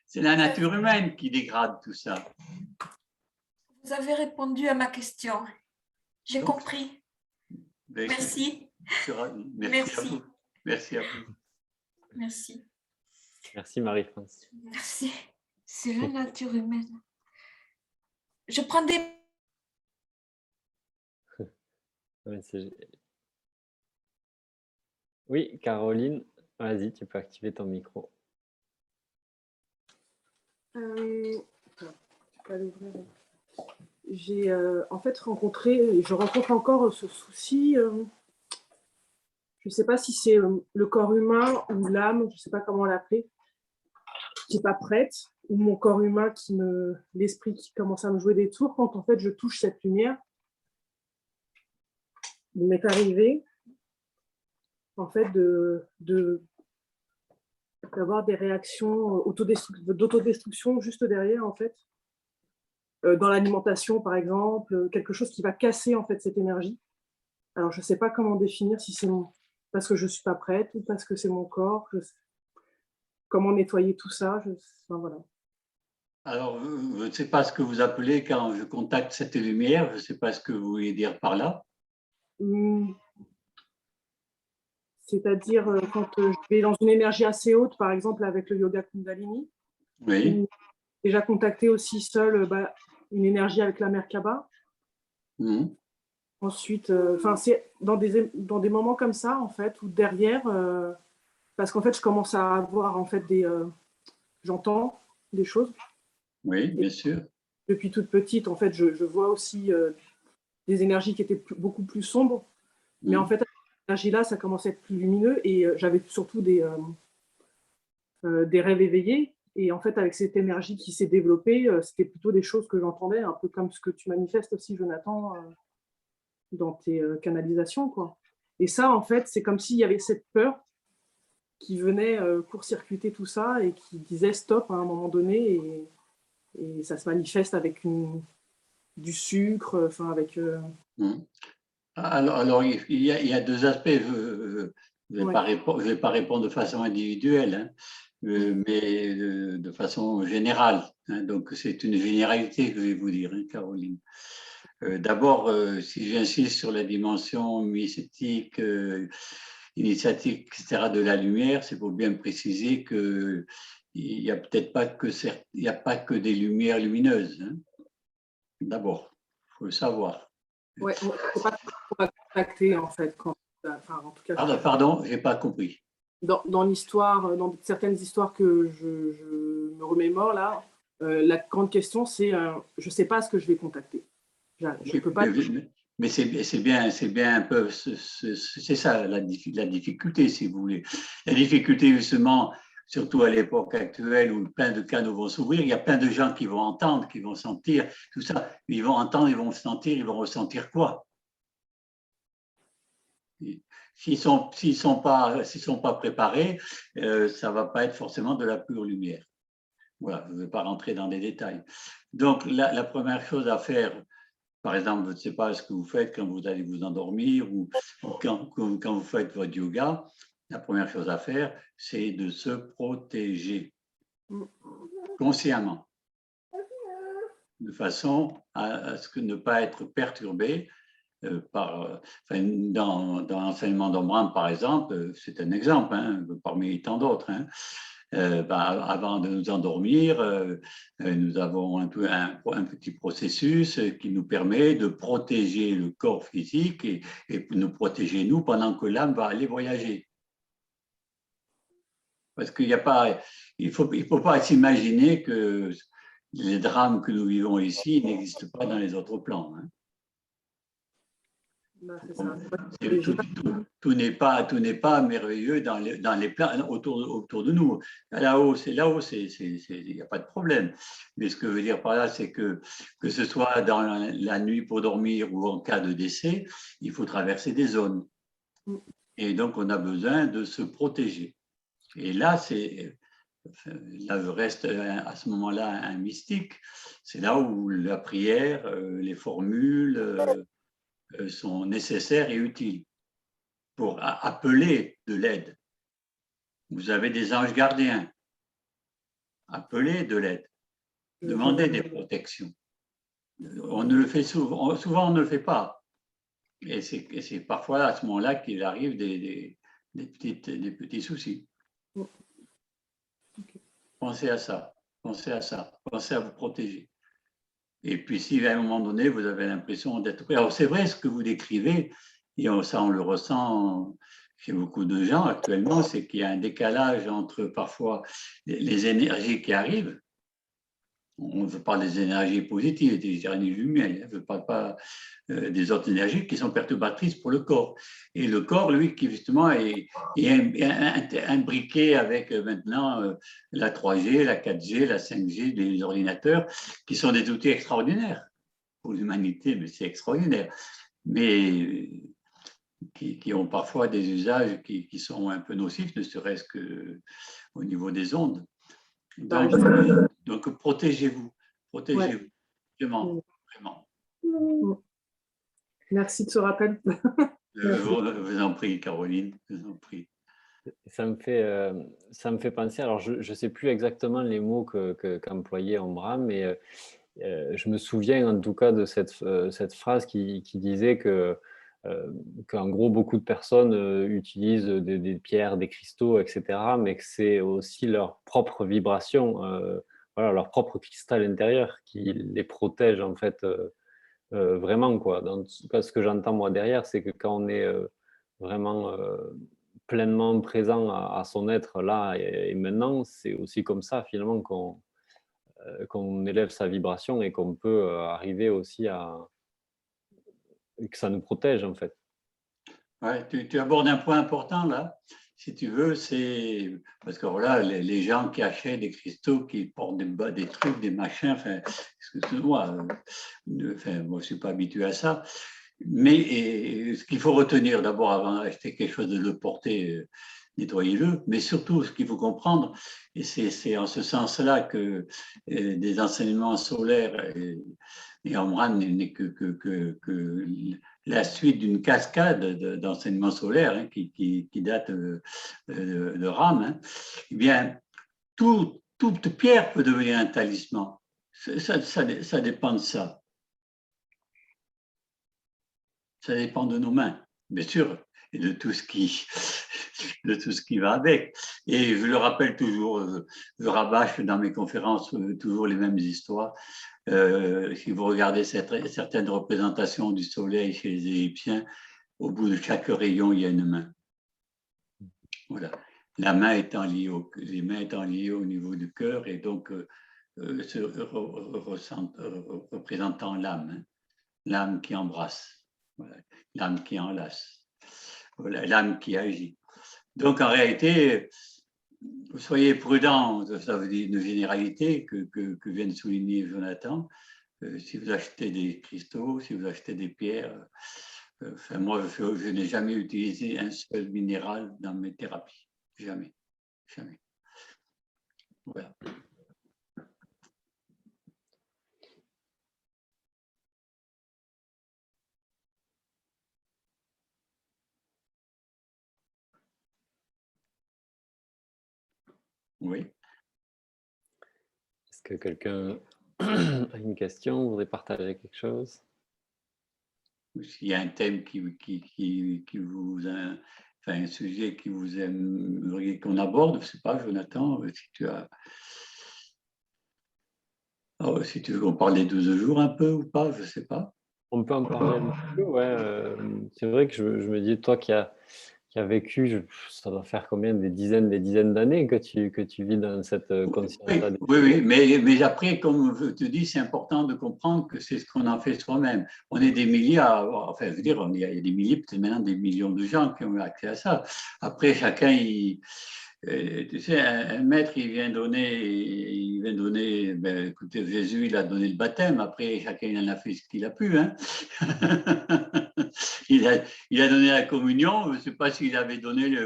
C'est la nature humaine qui dégrade tout ça. Vous avez répondu à ma question. J'ai compris. Merci. Merci à vous. Merci à vous. Merci. Merci Marie-France. Merci. C'est la nature humaine. Je prends des... Oui, Caroline, vas-y, tu peux activer ton micro. J'ai en fait je rencontre encore ce souci, je ne sais pas si c'est le corps humain ou l'âme, je ne sais pas comment l'appeler, qui n'est pas prête. ou mon corps humain, l'esprit qui commence à me jouer des tours, quand en fait je touche cette lumière. Il m'est arrivé en fait d'avoir des réactions d'autodestruction juste derrière, en fait, dans l'alimentation par exemple, quelque chose qui va casser en fait cette énergie. Alors je ne sais pas comment définir, si c'est parce que je ne suis pas prête ou parce que c'est mon corps, comment nettoyer tout ça, enfin, voilà. Alors, je ne sais pas ce que vous appelez quand je contacte cette lumière, je ne sais pas ce que vous voulez dire par là. C'est-à-dire quand je vais dans une énergie assez haute, par exemple avec le yoga Kundalini, Oui. ou déjà contacté aussi seul une énergie avec la Merkaba. Ensuite, c'est dans des moments comme ça, en fait, où derrière, parce qu'en fait, je commence à avoir, en fait, j'entends des choses. Oui, bien sûr. Depuis toute petite, en fait, je vois aussi des énergies qui étaient beaucoup plus sombres. Mais en fait, avec cette énergie-là, ça commençait à être plus lumineux et j'avais surtout des rêves éveillés. Et en fait, avec cette énergie qui s'est développée, c'était plutôt des choses que j'entendais, un peu comme ce que tu manifestes aussi, Jonathan, dans tes canalisations, quoi. Et ça, en fait, c'est comme s'il y avait cette peur qui venait court-circuiter tout ça et qui disait stop à un moment donné, et ça se manifeste avec du sucre, enfin avec... Alors, il y a deux aspects. Je ne vais pas répondre de façon individuelle, hein, mais de façon générale. Hein, donc, c'est une généralité que je vais vous dire, hein, Caroline. D'abord, si j'insiste sur la dimension mystique, initiatique, etc., de la lumière, c'est pour bien préciser qu'il n'y a peut-être pas que des lumières lumineuses. Hein. D'abord, il faut le savoir. Ouais, on ne peut pas contacter, en fait. En tout cas, pardon, je n'ai pas compris. Dans l'histoire, dans certaines histoires que je me remémore, là, la grande question, c'est je ne sais pas ce que je vais contacter. Je peux pas... Mais c'est bien un peu, c'est ça la difficulté, si vous voulez. La difficulté, justement, surtout à l'époque actuelle où plein de canaux vont s'ouvrir, il y a plein de gens qui vont entendre, qui vont sentir, tout ça. Ils vont entendre, ils vont sentir, ils vont ressentir quoi? S'ils sont pas préparés, ça ne va pas être forcément de la pure lumière. Voilà, je ne vais pas rentrer dans des détails. Donc, la première chose à faire, par exemple, je ne sais pas ce que vous faites quand vous allez vous endormir ou quand vous faites votre yoga, la première chose à faire, c'est de se protéger consciemment, de façon à ce que ne pas être perturbé dans l'enseignement d'Ombrand, par exemple, c'est un exemple, hein, parmi tant d'autres. Hein. Avant de nous endormir, nous avons un petit processus qui nous permet de protéger le corps physique et nous protéger nous pendant que l'âme va aller voyager. Parce qu'il n'y a pas, il faut pas s'imaginer que les drames que nous vivons ici n'existent pas dans les autres plans. Hein. Tout n'est pas merveilleux dans les plans autour de nous. Là-haut, il n'y a pas de problème. Mais ce que je veux dire par là, c'est que ce soit dans la nuit pour dormir ou en cas de décès, il faut traverser des zones. Et donc, on a besoin de se protéger. Et là, je reste à ce moment-là un mystique. C'est là où la prière, les formules sont nécessaires et utiles pour appeler de l'aide. Vous avez des anges gardiens. Appelez de l'aide. Demandez des protections. On ne le fait souvent on ne le fait pas. Et c'est parfois à ce moment-là qu'il arrive des petits soucis. Pensez à ça. Pensez à vous protéger. Et puis, si à un moment donné, vous avez l'impression d'être prêt. Alors, c'est vrai ce que vous décrivez, et ça, on le ressent chez beaucoup de gens actuellement, c'est qu'il y a un décalage entre parfois les énergies qui arrivent On ne parle des énergies positives, des énergies lumières, on ne parle pas des autres énergies qui sont perturbatrices pour le corps. Et le corps, lui, qui justement est imbriqué avec maintenant la 3G, la 4G, la 5G, des ordinateurs, qui sont des outils extraordinaires pour l'humanité, mais c'est extraordinaire. Mais qui ont parfois des usages qui sont un peu nocifs, ne serait-ce qu'au niveau des ondes. Donc protégez-vous, protégez-vous, vraiment, vraiment. Merci de ce rappel. Je vous en prie, Caroline, je vous en prie. Ça me fait penser, alors je ne sais plus exactement les mots qu'employait Ombram, mais je me souviens en tout cas de cette phrase qui disait qu'en gros, beaucoup de personnes utilisent des pierres, des cristaux, etc., mais que c'est aussi leur propre vibration, voilà, leur propre cristal intérieur qui les protège en fait vraiment, quoi. Donc, ce que j'entends moi derrière, c'est que quand on est vraiment pleinement présent à son être là et maintenant, c'est aussi comme ça finalement qu'on élève sa vibration et qu'on peut arriver aussi que ça nous protège en fait. Ouais, tu abordes un point important là, si tu veux, c'est parce que voilà, les gens qui achètent des cristaux, qui portent des trucs, des machins, enfin, excuse-moi, enfin, moi je suis pas habitué à ça, mais ce qu'il faut retenir d'abord avant d'acheter quelque chose, de le porter, nettoyez-le, mais surtout ce qu'il faut comprendre, et c'est en ce sens-là que des enseignements solaires et Omran n'est que la suite d'une cascade d'enseignements solaires hein, qui date de Rame, hein. Eh bien, toute pierre peut devenir un talisman. Ça dépend de ça. Ça dépend de nos mains, bien sûr, et de tout ce qui va avec. Et je le rappelle toujours, je rabâche dans mes conférences toujours les mêmes histoires. Si vous regardez certaines représentations du soleil chez les Égyptiens, au bout de chaque rayon, il y a une main. Voilà. La main étant liée les mains étant liées au niveau du cœur et donc représentant l'âme, hein, l'âme qui embrasse. Voilà. L'âme qui enlace, voilà, l'âme qui agit. Donc en réalité, soyez prudents, ça veut dire une généralité que vient de souligner Jonathan. Si vous achetez des cristaux, si vous achetez des pierres, enfin, moi je n'ai jamais utilisé un seul minéral dans mes thérapies. Jamais. Jamais. Voilà. Oui. Est-ce que quelqu'un a une question, voudrait partager quelque chose? S'il y a un thème qui vous enfin un sujet qui vous aimeriez qu'on aborde, je ne sais pas, Jonathan, si tu as. Alors, si tu veux qu'on parle des 12 jours un peu ou pas, je ne sais pas. On peut en parler un petit peu, ouais. C'est vrai que je me dis, toi qui as vécu, ça doit faire combien, des dizaines d'années que tu vis dans cette conscience-là. Oui, mais après, comme je te dis, c'est important de comprendre que c'est ce qu'on en fait soi-même. On est des milliers, enfin, je veux dire, il y a des milliers, peut-être maintenant des millions de gens qui ont accès à ça. Après, chacun, tu sais, un maître, il vient donner, ben, écoutez, Jésus, il a donné le baptême. Après, chacun, il en a fait ce qu'il a pu, hein. Il a donné la communion. Je ne sais pas s'il avait donné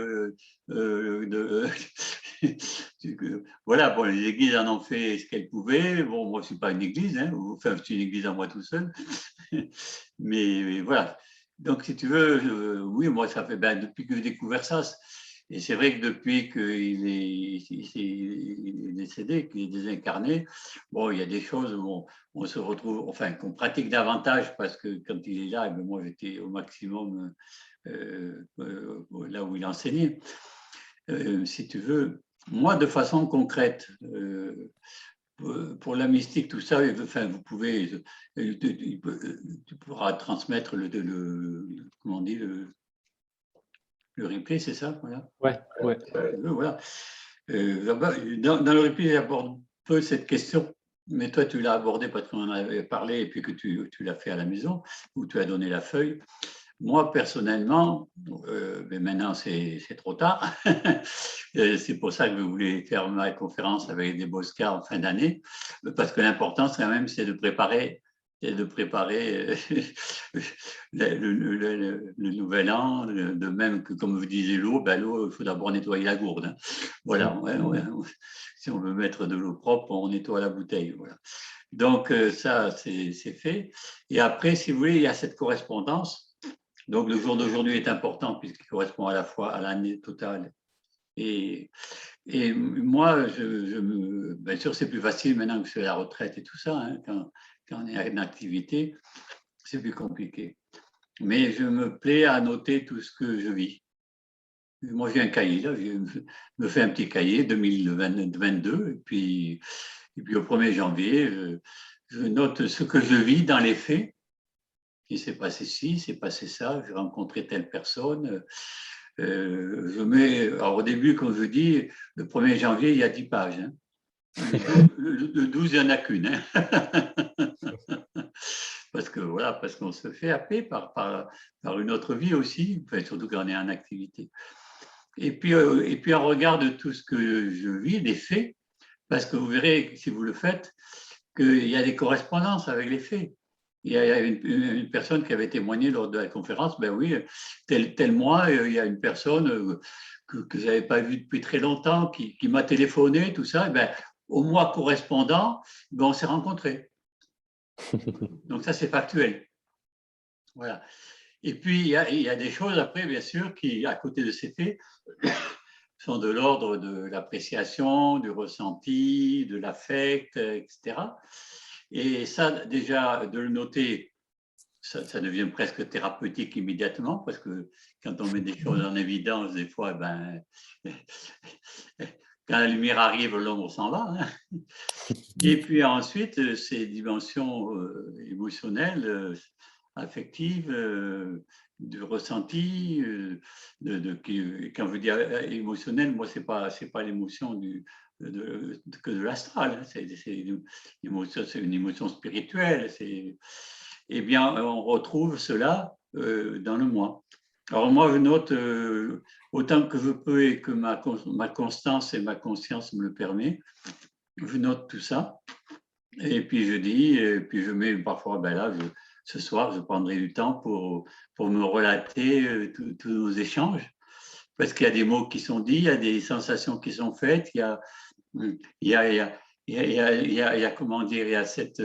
voilà, bon, les églises en ont fait ce qu'elles pouvaient. Bon, moi, je ne suis pas une église, hein. Enfin, je suis une église à moi tout seul. Mais voilà. Donc, si tu veux, oui, moi, ça fait, ben, depuis que j'ai découvert ça, et c'est vrai que depuis qu'il est décédé, qu'il est désincarné, bon, il y a des choses où on se retrouve, enfin, qu'on pratique davantage parce que quand il est là, ben, moi, j'étais au maximum là où il enseignait. Si tu veux, moi, de façon concrète, pour la mystique, tout ça, enfin, vous pouvez, tu pourras transmettre comment on dit, le replay, c'est ça, voilà. Ouais. Voilà. Dans le replay, j'aborde peu cette question mais toi, tu l'as abordé parce qu'on en avait parlé et puis que tu l'as fait à la maison, où tu as donné la feuille. Moi, personnellement, mais maintenant c'est trop tard, c'est pour ça que je voulais faire ma conférence avec des Bosca en fin d'année, parce que l'important, quand même, c'est de préparer le nouvel an, de même que, comme vous disiez, l'eau, il faut d'abord nettoyer la gourde. Hein. Voilà, si on veut mettre de l'eau propre, on nettoie la bouteille. Voilà. Donc, ça, c'est fait. Et après, si vous voulez, il y a cette correspondance. Donc, le jour d'aujourd'hui est important puisqu'il correspond à la fois à l'année totale. Et moi, bien sûr, c'est plus facile maintenant que je suis à la retraite et tout ça. Hein, quand on est en activité, c'est plus compliqué. Mais je me plais à noter tout ce que je vis. Moi, j'ai un cahier, là, je me fais un petit cahier 2022, et puis au 1er janvier, je note ce que je vis dans les faits. Il s'est passé ci, s'est passé ça, j'ai rencontré telle personne. Je mets, alors au début, comme je dis, le 1er janvier, il y a 10 pages. Hein. Le 12, il n'y en a qu'une. Hein. Parce que voilà, parce qu'on se fait happer par une autre vie aussi, enfin, surtout quand on est en activité. Et puis on regarde tout ce que je vis, des faits, parce que vous verrez, si vous le faites, qu'il y a des correspondances avec les faits. Il y a une personne qui avait témoigné lors de la conférence, ben oui, tel mois, il y a une personne que je n'avais pas vue depuis très longtemps, qui m'a téléphoné, tout ça, et ben, au mois correspondant, ben, on s'est rencontrés. Donc ça, c'est factuel. Voilà. Et puis, il y a des choses après, bien sûr, qui, à côté de ces faits, sont de l'ordre de l'appréciation, du ressenti, de l'affect, etc. Et ça, déjà, de le noter, ça devient presque thérapeutique immédiatement, parce que quand on met des choses en évidence, des fois, ben, quand la lumière arrive, l'ombre s'en va. Hein. Et puis ensuite, ces dimensions émotionnelles, affectives, de ressenti, quand je dis émotionnel, moi, c'est pas l'émotion que de l'astral, hein. C'est une émotion spirituelle. Eh bien, on retrouve cela dans le moi. Alors moi, je note autant que je peux et que ma constance et ma conscience me le permet, je note tout ça. Et puis je dis, et puis je mets parfois, ben là, ce soir, je prendrai du temps pour me relater tous nos échanges. Parce qu'il y a des mots qui sont dits, il y a des sensations qui sont faites, il y a comment dire, il y a cette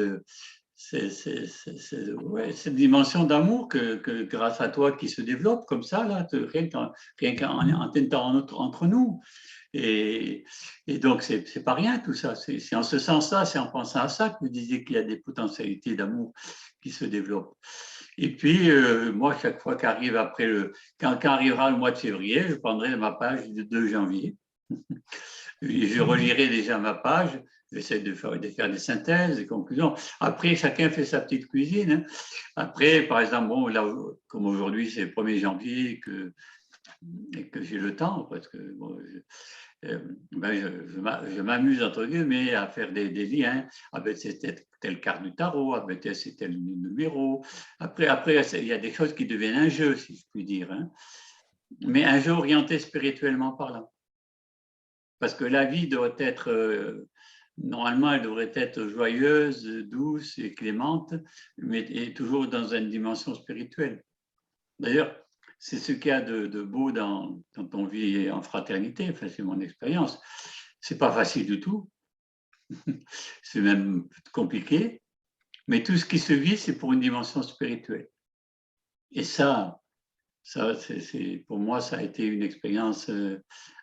dimension d'amour que grâce à toi qui se développe comme ça, là, rien qu'en tentant entre nous. Et donc, c'est pas rien tout ça. C'est en ce sens-là, c'est en pensant à ça que vous disiez qu'il y a des potentialités d'amour qui se développent. Et puis, moi, chaque fois qu'arrive quand arrivera le mois de février, je prendrai ma page du 2 janvier. Je relirai déjà ma page. J'essaie de faire des synthèses, des conclusions. Après, chacun fait sa petite cuisine. Hein. Après, par exemple, bon, là, comme aujourd'hui, c'est le 1er janvier et que j'ai le temps, parce que bon, je m'amuse, entre guillemets, à faire des liens. Ah ben, c'est telle carte du tarot, ah ben, c'est tel numéro. Après, il y a des choses qui deviennent un jeu, si je puis dire. Hein. Mais un jeu orienté spirituellement parlant. Parce que la vie doit être, normalement, elle devrait être joyeuse, douce et clémente, mais et toujours dans une dimension spirituelle. D'ailleurs, c'est ce qu'il y a de beau quand on vit en fraternité, enfin, c'est mon expérience. C'est pas facile du tout, c'est même compliqué, mais tout ce qui se vit, c'est pour une dimension spirituelle. Et ça pour moi, ça a été une expérience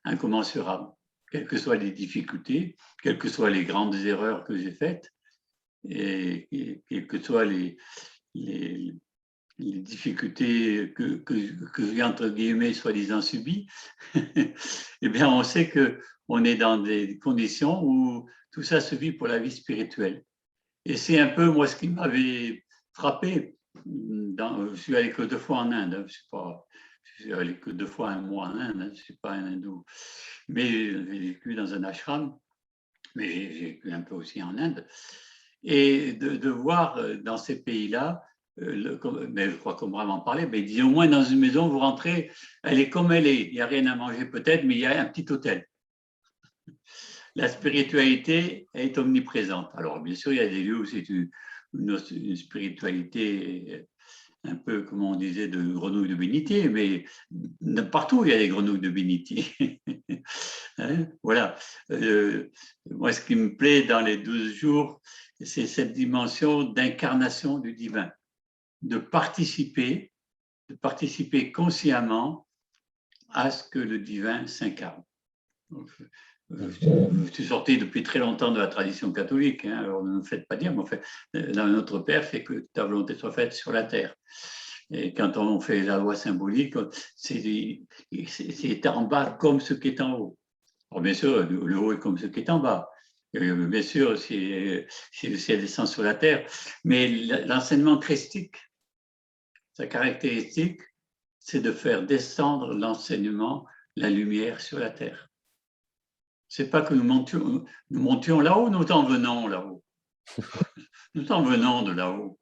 incommensurable. Quelles que soient les difficultés, quelles que soient les grandes erreurs que j'ai faites, et quelles que soient les difficultés que j'ai, entre guillemets, soi-disant subies, eh bien, on sait qu'on est dans des conditions où tout ça se vit pour la vie spirituelle. Et c'est un peu, moi, ce qui m'avait frappé. Je suis allé que 2 fois en Inde. Je suis allé que 2 fois un mois en Inde. Je ne suis pas un hindou. Mais j'ai vécu dans un ashram. Mais j'ai vécu un peu aussi en Inde. et de voir dans ces pays-là, mais je crois qu'on va en parler, mais disons au moins dans une maison, vous rentrez, elle est comme elle est, il n'y a rien à manger peut-être, mais il y a un petit hôtel. La spiritualité est omniprésente. Alors bien sûr, il y a des lieux où c'est une spiritualité un peu, comme on disait, de grenouilles de bénitier, mais partout il y a des grenouilles de bénitier. Hein, voilà. Moi, ce qui me plaît dans les 12 jours, c'est cette dimension d'incarnation du divin, de participer consciemment à ce que le divin s'incarne. Je suis sorti depuis très longtemps de la tradition catholique, hein, alors ne me faites pas dire, mais en fait, dans notre Père, c'est que ta volonté soit faite sur la terre. Et quand on fait la loi symbolique, c'est en bas comme ce qui est en haut. Alors bien sûr, le haut est comme ce qui est en bas. Bien sûr, si le ciel descend sur la terre, mais l'enseignement christique, sa caractéristique, c'est de faire descendre l'enseignement, la lumière sur la terre. C'est pas que nous montions là-haut, nous en venons là-haut. Nous en venons de là-haut.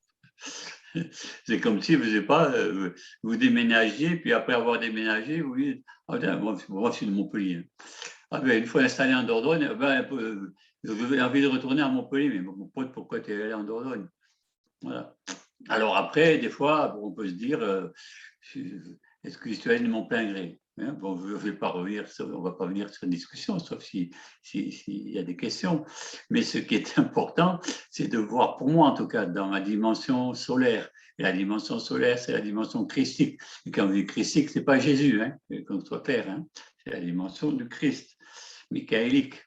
C'est comme si vous déménagiez, puis après avoir déménagé, vous dites, moi je suis de Montpellier. Ah ben, une fois installé en Dordogne, j'ai envie de retourner à Montpellier, mais mon pote, pourquoi tu es allé en Dordogne? Voilà. Alors après, des fois, on peut se dire, est-ce que je suis allé de mon plein gré? Bon, je ne vais pas revenir, on ne va pas venir sur une discussion, sauf s'il y a des questions. Mais ce qui est important, c'est de voir, pour moi en tout cas, dans ma dimension solaire. Et la dimension solaire, c'est la dimension christique. Et quand on dit christique, ce n'est pas Jésus, hein, qu'on soit clair, hein, c'est la dimension du Christ, michaélique.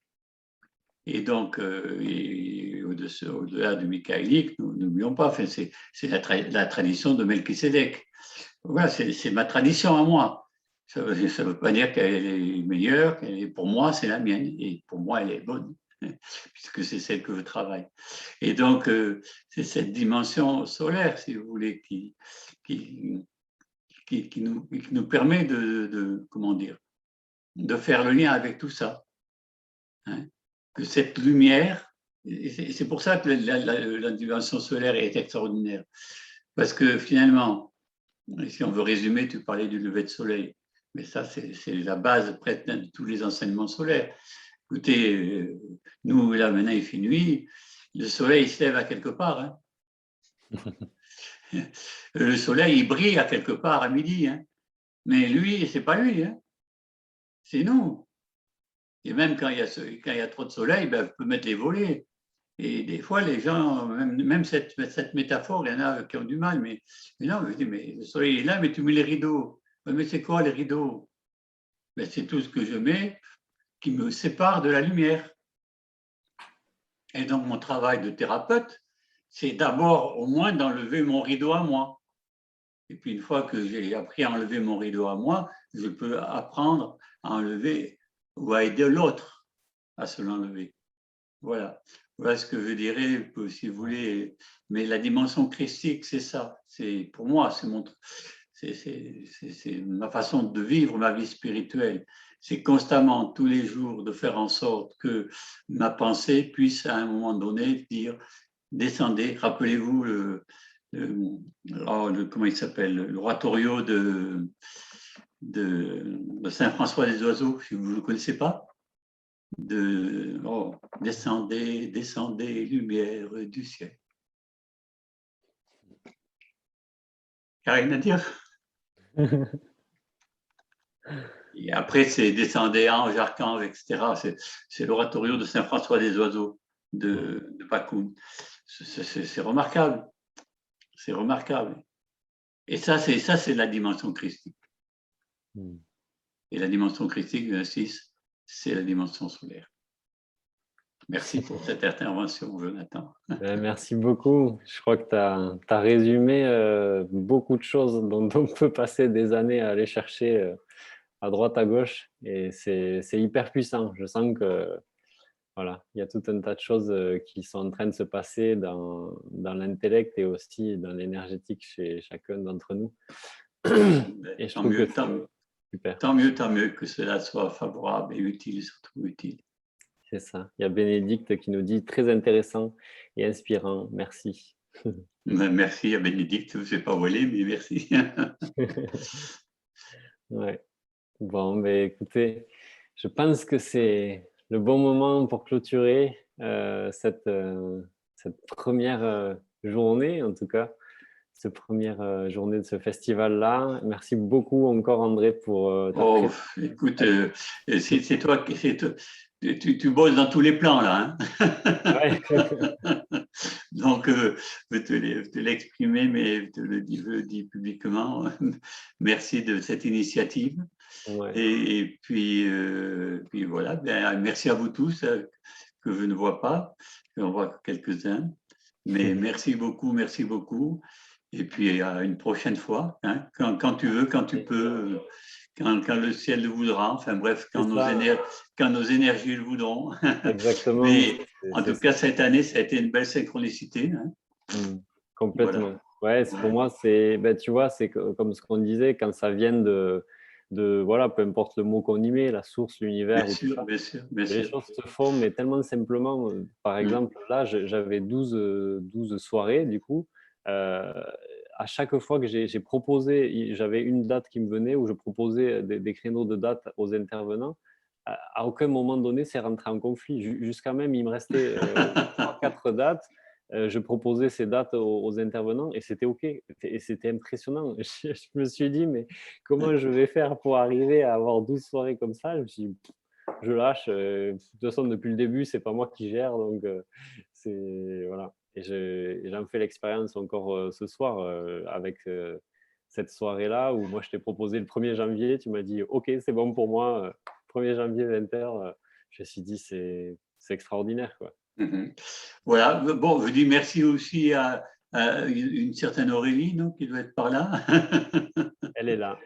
Et donc, au-delà du michaélique, n'oublions pas, enfin, c'est la tradition de Melchisédek. Voilà, c'est ma tradition à moi. Ça ne veut pas dire qu'elle est meilleure, pour moi, c'est la mienne, et pour moi, elle est bonne, puisque c'est celle que je travaille. Et donc, c'est cette dimension solaire, si vous voulez, qui nous permet comment dire, de faire le lien avec tout ça. Hein, que cette lumière, et c'est pour ça que la dimension solaire est extraordinaire, parce que finalement, si on veut résumer, tu parlais du lever de soleil, mais ça, c'est la base presque de tous les enseignements solaires. Écoutez, nous, là, maintenant, il fait nuit, le soleil il se lève à quelque part. Hein. Le soleil, il brille à quelque part à midi. Hein. Mais lui, c'est pas lui, hein. C'est nous. Et même quand il y a trop de soleil, ben, je peux mettre les volets. Et des fois, les gens, même cette métaphore, il y en a qui ont du mal. Mais non, je dis, mais le soleil est là, mais tu mets les rideaux. Mais c'est quoi les rideaux? Ben, c'est tout ce que je mets qui me sépare de la lumière. Et donc, mon travail de thérapeute, c'est d'abord au moins d'enlever mon rideau à moi. Et puis, une fois que j'ai appris à enlever mon rideau à moi, je peux apprendre à enlever ou à aider l'autre à se l'enlever. Voilà. Voilà ce que je dirais, si vous voulez. Mais la dimension christique, c'est ça. C'est pour moi, c'est ma façon de vivre ma vie spirituelle. C'est constamment, tous les jours, de faire en sorte que ma pensée puisse, à un moment donné, dire descendez. Rappelez-vous comment il s'appelle, l'oratorio de Saint-François des Oiseaux, si vous ne le connaissez pas. Descendez, descendez, lumière du ciel. Il n'y a rien à dire. Et après, c'est descendez, ange, archange, etc. C'est l'oratorio de Saint-François des Oiseaux de Pacoun. C'est remarquable. C'est remarquable. Et ça, c'est la dimension christique. Et la dimension christique, j'insiste, c'est la dimension solaire. Merci pour cette intervention, Jonathan. Merci beaucoup. Je crois que tu as résumé beaucoup de choses dont on peut passer des années à aller chercher à droite, à gauche. Et c'est hyper puissant. Je sens que voilà, il y a tout un tas de choses qui sont en train de se passer dans l'intellect et aussi dans l'énergétique chez chacun d'entre nous. Et je trouve que tant mieux que cela soit favorable et utile, surtout utile. C'est ça. Il y a Bénédicte qui nous dit très intéressant et inspirant. Merci. Merci à Bénédicte, je ne sais pas où elle est, mais merci. Ouais. Bon, ben écoutez, je pense que c'est le bon moment pour clôturer cette première journée, en tout cas, cette première journée de ce festival-là. Merci beaucoup encore, André, pour ta Oh, présence. écoute, c'est toi qui tu bosses dans tous les plans là. Ouais. Donc, je vais te l'exprimer, mais je je le dis publiquement. Merci de cette initiative. Ouais. Et puis voilà, ben, merci à vous tous que je ne vois pas. J'en vois quelques-uns. Mais merci beaucoup, merci beaucoup. Et puis à une prochaine fois, hein, quand tu veux, quand tu peux, quand le ciel le voudra, enfin bref, C'est ça, quand nos énergies le voudront. exactement. Mais en tout cas, cette année, ça a été une belle synchronicité. Hein. Voilà. Complètement. Ouais, pour moi, ben, tu vois, c'est comme ce qu'on disait, quand ça vient voilà, peu importe le mot qu'on y met, la source, l'univers Bien ou tout sûr, ça, bien sûr, bien les sûr. choses se font, mais tellement simplement. Par exemple, là, j'avais 12 soirées, du coup. Euh, à chaque fois que j'ai proposé, j'avais une date qui me venait où je proposais des créneaux de date aux intervenants. À aucun moment donné, c'est rentré en conflit. Jusqu'à même, il me restait 3-4 dates. Je proposais ces dates aux intervenants et c'était OK. Et c'était impressionnant. Je me suis dit, mais comment je vais faire pour arriver à avoir 12 soirées comme ça? Je me suis dit, je lâche. De toute façon, depuis le début, c'est pas moi qui gère. Donc, voilà. Et j'en fais l'expérience encore ce soir avec cette soirée-là où moi, je t'ai proposé le 1er janvier. Tu m'as dit, OK, c'est bon pour moi. 1er janvier, 20h. Je me suis dit, c'est extraordinaire, quoi. Voilà. Bon, je dis merci aussi à une certaine Aurélie, non, qui doit être par là. Elle est là.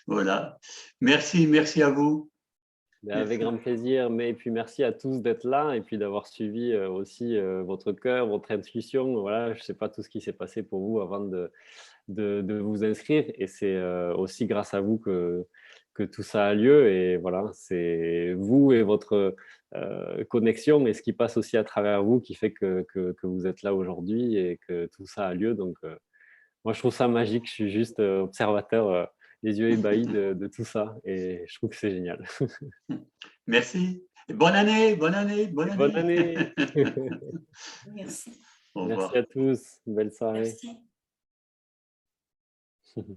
Voilà. Merci, merci à vous. Avec grand plaisir, mais et puis merci à tous d'être là et puis d'avoir suivi aussi votre cœur, votre intuition. Voilà, je ne sais pas tout ce qui s'est passé pour vous avant de vous inscrire et c'est aussi grâce à vous que tout ça a lieu et voilà, c'est vous et votre connexion et ce qui passe aussi à travers vous qui fait que vous êtes là aujourd'hui et que tout ça a lieu. Donc, moi, je trouve ça magique. Je suis juste observateur, les yeux ébahis de tout ça et je trouve que c'est génial. Merci. Et bonne année, bonne année, bonne Et bonne année. année. Merci. Au Merci revoir. à tous. Belle soirée. Merci.